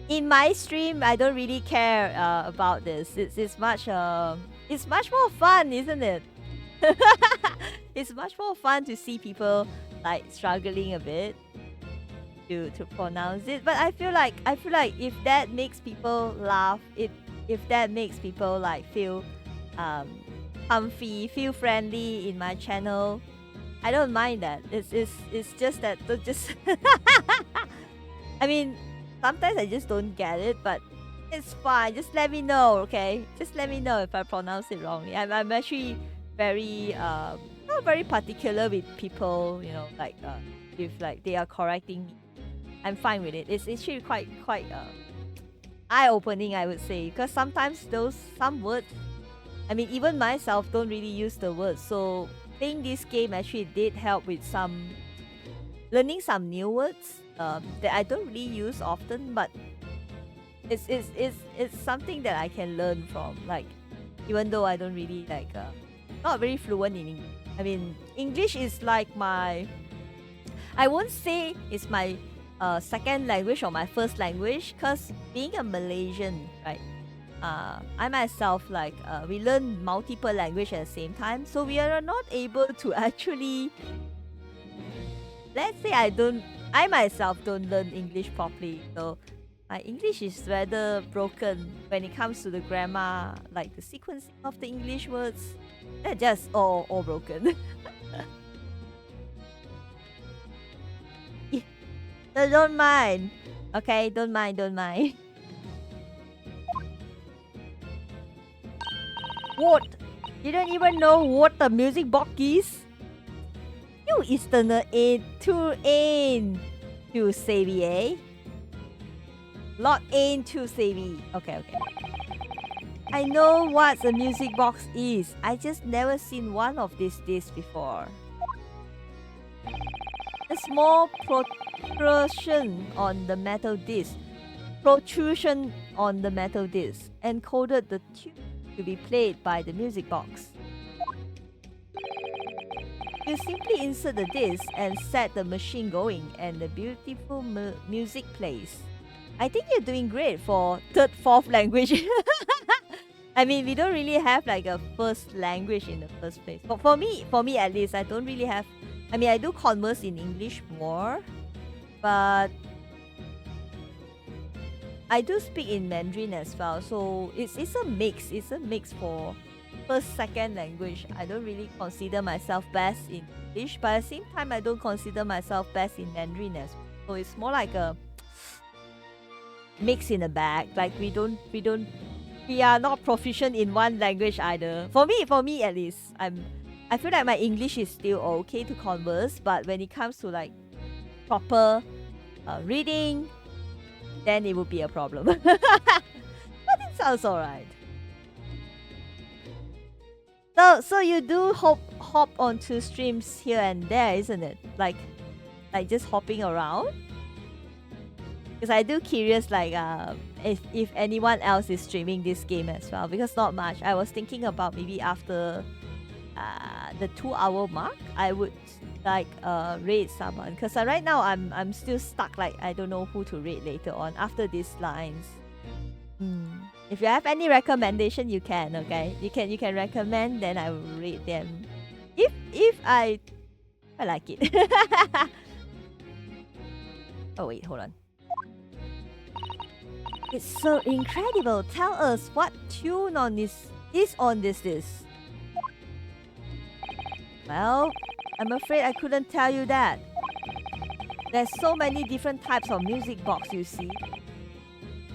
S1: In my stream, I don't really care about this. It's much more fun, isn't it? It's much more fun to see people like struggling a bit to pronounce it. But I feel like if that makes people laugh, if that makes people like feel comfy, feel friendly in my channel, I don't mind that. It's just that just I mean, sometimes I just don't get it, but it's fine. Just let me know, okay? Just let me know if I pronounce it wrongly. I'm actually very not very particular with people, you know, like if like they are correcting me, I'm fine with it. It's actually quite eye-opening, I would say, because sometimes some words, I mean, even myself don't really use the words. So playing this game actually did help with learning some new words that I don't really use often, but it's something that I can learn from. Like, even though I don't really like not very fluent in English. I mean, English is like I won't say it's my second language or my first language, because being a Malaysian, right? I myself, like, we learn multiple language at the same time, so we are not able to actually, let's say I myself don't learn English properly, so my English is rather broken when it comes to the grammar, like the sequencing of the English words. They're just all broken. So don't mind. Okay, don't mind. What? You don't even know what the music box is? You Easterner ain't too savvy, eh? Lot ain't too savvy. Okay. I know what a music box is. I just never seen one of these discs before. A small protrusion on the metal disc encoded the tune to be played by the music box. You simply insert the disc and set the machine going, and the beautiful music plays. I think you're doing great for third, fourth language. I mean, we don't really have like a first language in the first place. But for me at least, I don't really have. I mean, I do converse in English more, but I do speak in Mandarin as well. So it's a mix. It's a mix for first, second language. I don't really consider myself best in English, but at the same time, I don't consider myself best in Mandarin as well. So it's more like a mix in a bag. Like we are not proficient in one language either. For me at least, I feel like my English is still okay to converse, but when it comes to like proper reading, then it would be a problem. But it sounds alright. So you do hop onto streams here and there, isn't it? Like just hopping around. Because I do curious like if anyone else is streaming this game as well. Because not much. I was thinking about maybe after the 2-hour mark, I would like raid someone. Because right now I'm still stuck. Like I don't know who to raid later on after these lines. If you have any recommendation, you can. Okay, you can recommend. Then I will raid them. If I like it. Oh wait, hold on. It's so incredible. Tell us what tune on this is on this disc. Well, I'm afraid I couldn't tell you that. There's so many different types of music box, you see.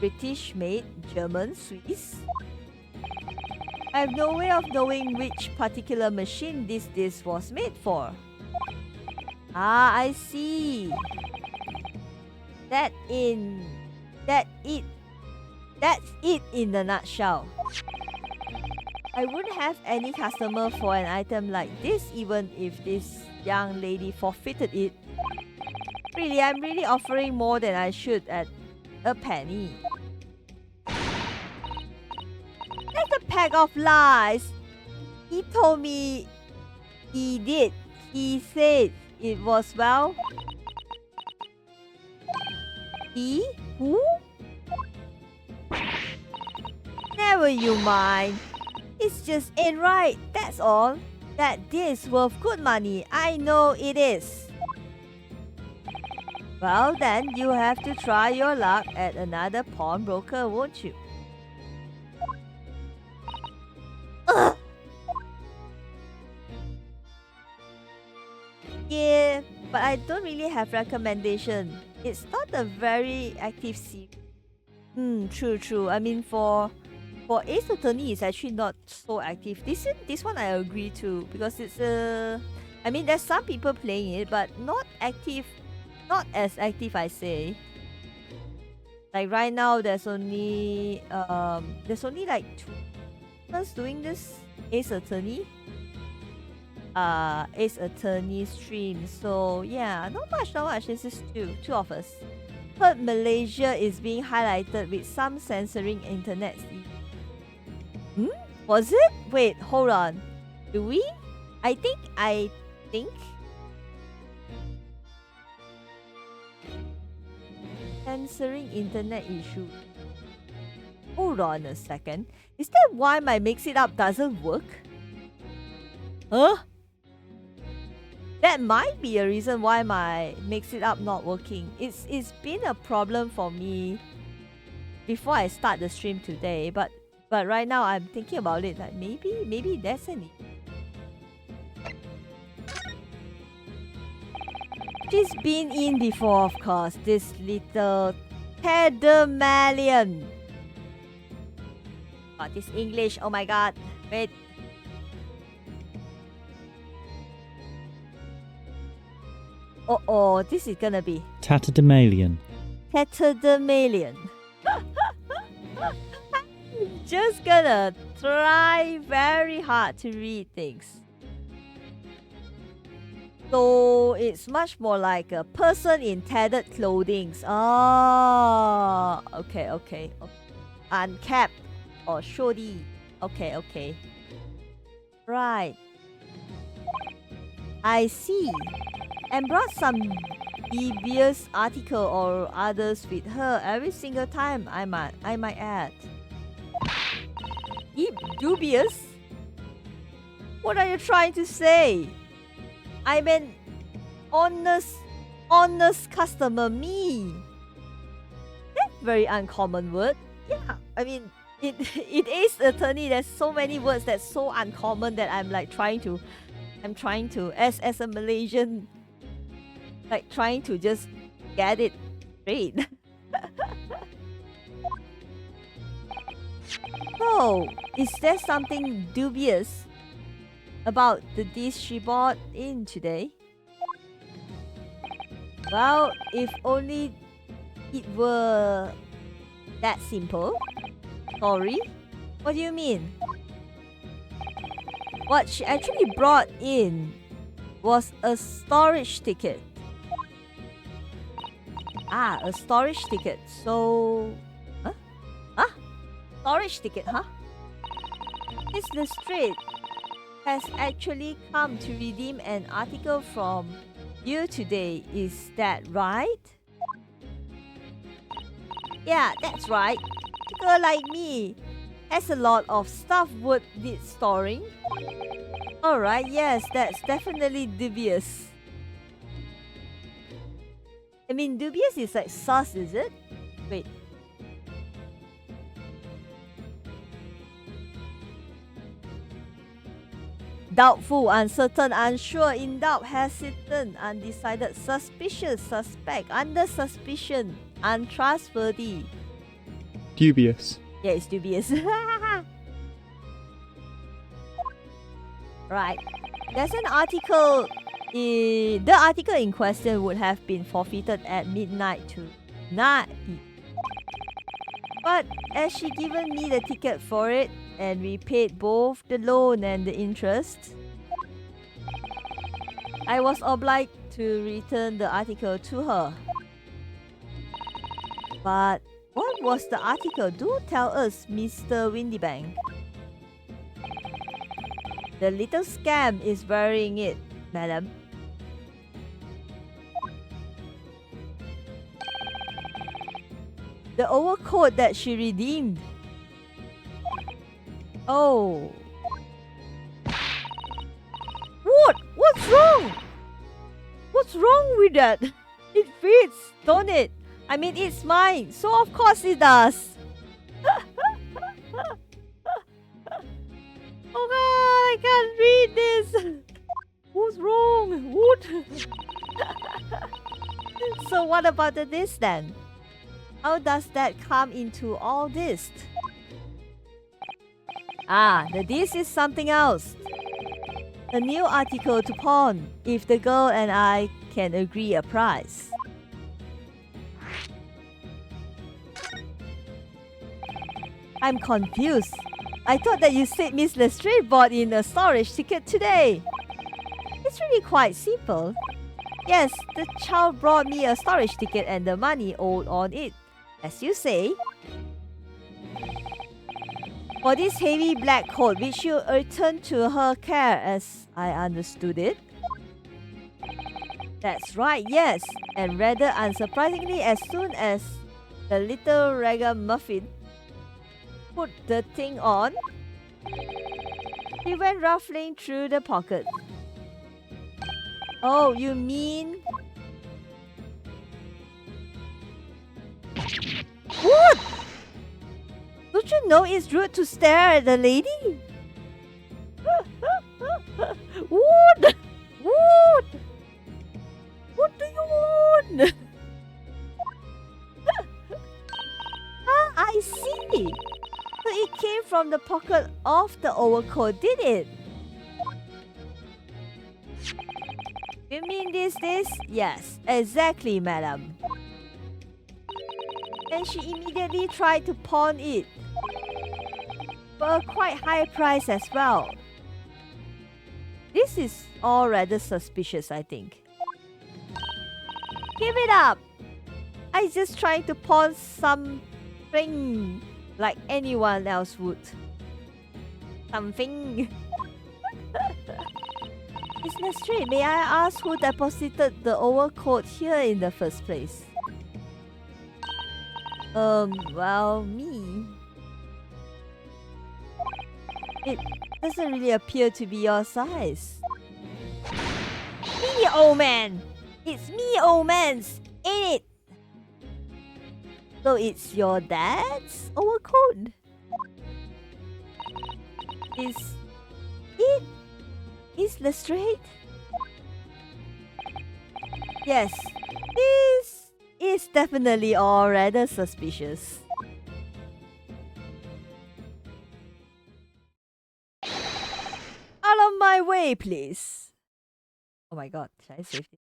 S1: British made, German, Swiss. I have no way of knowing which particular machine this disc was made for. Ah, I see. That's it in a nutshell. I wouldn't have any customer for an item like this even if this young lady forfeited it. Really, I'm really offering more than I should at a penny. That's a pack of lies. He told me he did. He said it was well. He? Who? Never you mind. It's just ain't right, that's all. That this worth good money, I know it is. Well then, you have to try your luck at another pawnbroker, won't you? Ugh. Yeah, but I don't really have recommendation. It's not a very active series. True. I mean, for Ace Attorney, it's actually not so active. This one I agree to because it's I mean, there's some people playing it, but not active, not as active, I say. Like right now, there's only like 2 people doing this Ace Attorney. Ace Attorney stream. So yeah, not much. This is two of us. Heard Malaysia is being highlighted with some censoring internet. Was it? Wait, hold on. Do we? I think. Censoring internet issue. Hold on a second. Is that why my Mix It Up doesn't work? Huh? That might be a reason why my Mix It Up not working. It's been a problem for me before I start the stream today, but right now I'm thinking about it like maybe that's an issue. She's been in before, of course, this little Teddermalion. Oh, this English, oh my god. Wait. Oh, this is gonna be
S3: Tatterdemalion.
S1: Tatterdemalion. Just gonna try very hard to read things. So it's much more like a person in tattered clothing. Ah, okay. Uncapped or shoddy. Okay. Right. I see. And brought some dubious article or others with her every single time, I might add. Dubious? What are you trying to say? I mean, honest customer me. That's very uncommon word. Yeah, I mean, it is attorney. There's so many words that's so uncommon that I'm trying to, as a Malaysian, like trying to just get it straight. So, is there something dubious about the dish she bought in today? Well, if only it were that simple. Sorry? What do you mean? What she actually brought in was a storage ticket. Ah, a storage ticket. So... Huh? Storage ticket, huh? Miss Lestrade has actually come to redeem an article from you today. Is that right? Yeah, that's right. A girl like me has a lot of stuff would need storing. Alright, yes, that's definitely dubious. I mean, dubious is like sus, is it? Wait. Doubtful, uncertain, unsure, in doubt, hesitant, undecided, suspicious, suspect, under suspicion, untrustworthy.
S3: Dubious.
S1: Yeah, it's dubious. Right. There's an article. The article in question would have been forfeited at midnight tonight. But as she given me the ticket for it and we paid both the loan and the interest, I was obliged to return the article to her. But what was the article? Do tell us, Mr. Windybank. The little scam is wearing it, madam. The overcoat that she redeemed. Oh. What? What's wrong? What's wrong with that? It fits, don't it? I mean, it's mine, so of course it does. Oh god, I can't read this. What's wrong? What? So what about this then? How does that come into all this? Ah, this is something else. A new article to pawn if the girl and I can agree a price. I'm confused. I thought that you said Miss Lestrade bought in a storage ticket today. It's really quite simple. Yes, the child brought me a storage ticket and the money owed on it, as you say. For this heavy black coat, which you returned to her care, as I understood it. That's right, yes. And rather unsurprisingly, as soon as the little ragamuffin put the thing on, he went ruffling through the pocket. Oh, you mean... What? Don't you know it's rude to stare at the lady? What? What? What do you want? Ah, I see. So it came came from the pocket of the overcoat, did it? You mean this? Yes, exactly, madam. And she immediately tried to pawn it for a quite high price as well. This is all rather suspicious, I think. Give it up! I just trying to pawn something like anyone else would. Something. Miss Lestrade, may I ask who deposited the overcoat here in the first place? Well, me. It doesn't really appear to be your size. Me, old man! It's me, old man's, ain't it? So it's your dad's overcoat? Is it Miss Lestrade? Yes, this is definitely all rather suspicious. Out of my way, please. Oh my god, should I save it?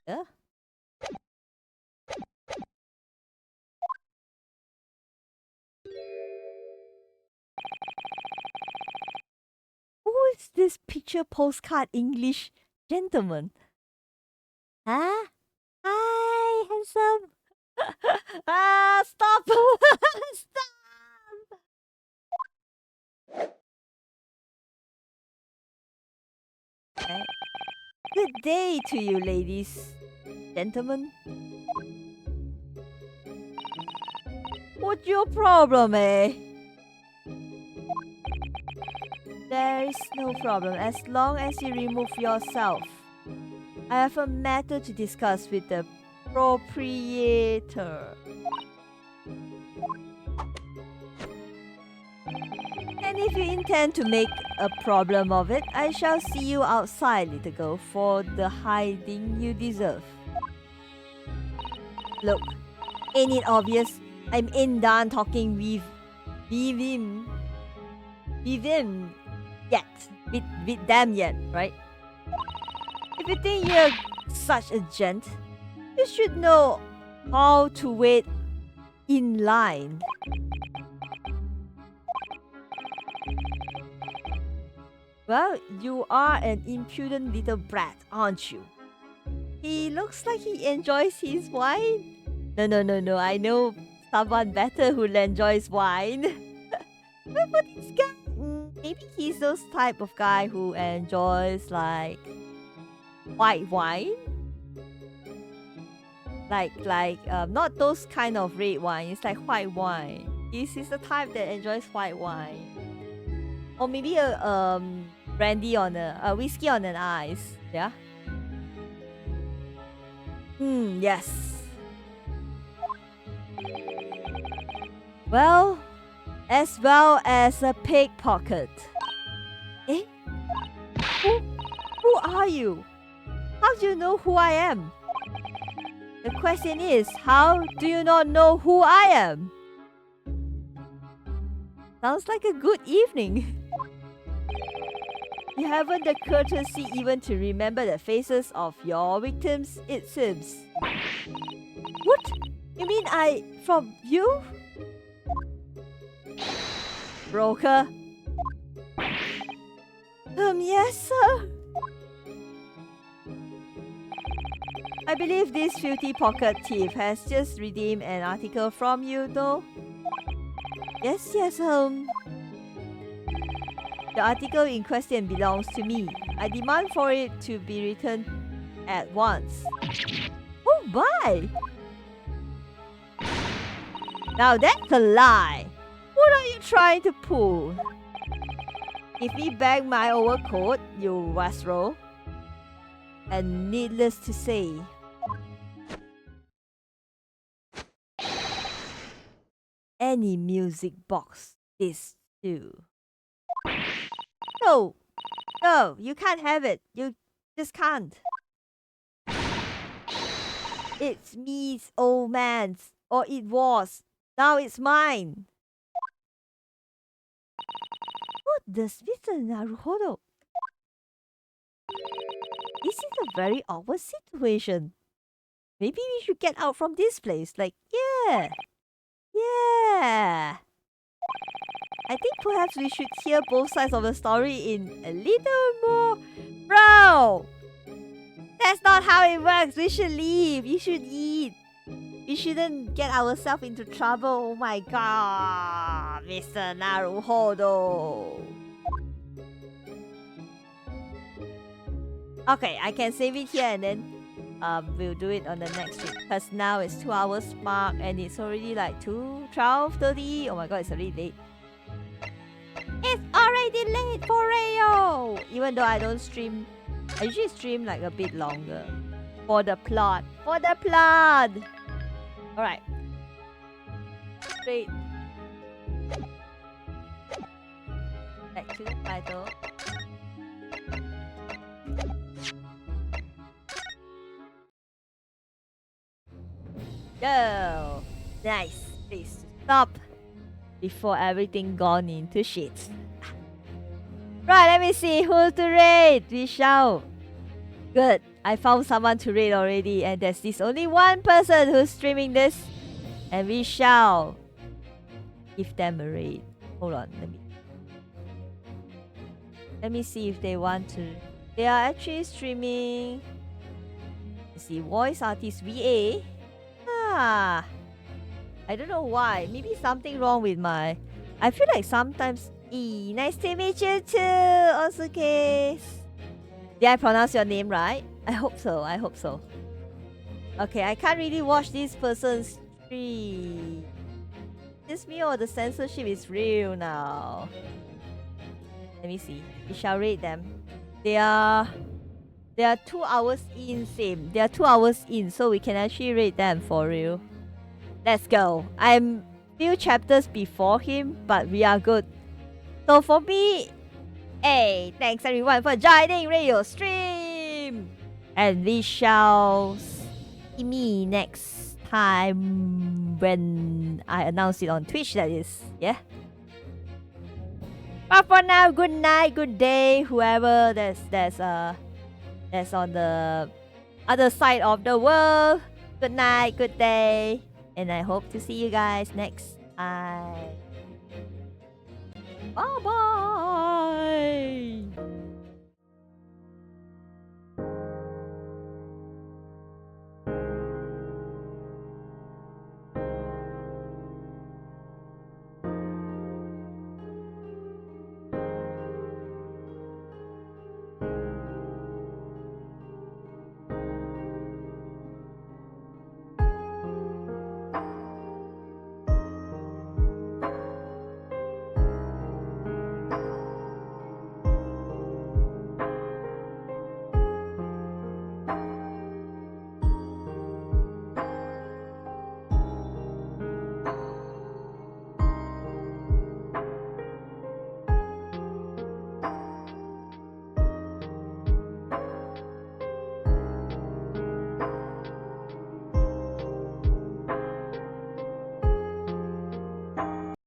S1: Yeah. Who is this picture postcard English gentleman? Huh? Hi, handsome. Stop! Stop! Okay. Good day to you, ladies, gentlemen. What's your problem, eh? There is no problem as long as you remove yourself. I have a matter to discuss with the proprietor. And if you intend to make a problem of it, I shall see you outside, little girl, for the hiding you deserve. Look, ain't it obvious? I'm in done talking with him. With him yet. With them yet, right? If you think you're such a gent, you should know how to wait in line. Well, you are an impudent little brat, aren't you? He looks like he enjoys his wine. No, I know someone better who enjoys wine. But for this guy, maybe he's those type of guy who enjoys like white wine. Not those kind of red wine. It's like white wine. He's the type that enjoys white wine. Or maybe a brandy on a whiskey on an ice. Yeah. Yes. Well as a pickpocket. Eh? Who are you? How do you know who I am? The question is, how do you not know who I am? Sounds like a good evening. You haven't the courtesy even to remember the faces of your victims, it seems. What? You mean from you? Broker? Yes, sir. I believe this filthy pocket thief has just redeemed an article from you, though. Yes, the article in question belongs to me. I demand for it to be returned at once. Oh, bye! Now that's a lie! What are you trying to pull? Give me back my overcoat, you wastrel. And needless to say, any music box is too. No, you can't have it. You just can't. It's me's old man's. Or it was. Now it's mine. What does Mr. Naruhodo? This is a very awkward situation. Maybe we should get out from this place. Like, yeah. Yeah. I think perhaps we should hear both sides of the story in a little more. Bro! That's not how it works. We should leave. You should eat. We shouldn't get ourselves into trouble. Oh my god. Mr. Naruhodo. Okay, I can save it here and then we'll do it on the next trip. Because now it's 2 hours mark and it's already like 12:30. Oh my god, it's already late. It's already late for Rayo! Even though I don't stream, I usually stream like a bit longer. For the plot. For the plot! Alright. Straight. Back to the title. Go! Nice. Please stop before everything gone into shit. Right, let me see who to raid. We shall. Good. I found someone to raid already, and there's this only one person who's streaming this, and we shall give them a raid. Hold on, let me see if they want to. They are actually streaming. Let's see, voice artist VA. Ah, I don't know why. Maybe something wrong with my. I feel like sometimes. Nice to meet you too, Osuke. Did I pronounce your name right? I hope so. I hope so. Okay, I can't really watch this person's stream. Is me or the censorship is real now? Let me see. We shall rate them. They are 2 hours in. Same. They are 2 hours in, so we can actually rate them for real. Let's go. I'm few chapters before him, but we are good. So for me, hey, thanks everyone for joining Radio Stream! And we shall see me next time when I announce it on Twitch, that is. Yeah? But for now, good night, good day, whoever that's on the other side of the world. Good night, good day. And I hope to see you guys next time. Bye bye.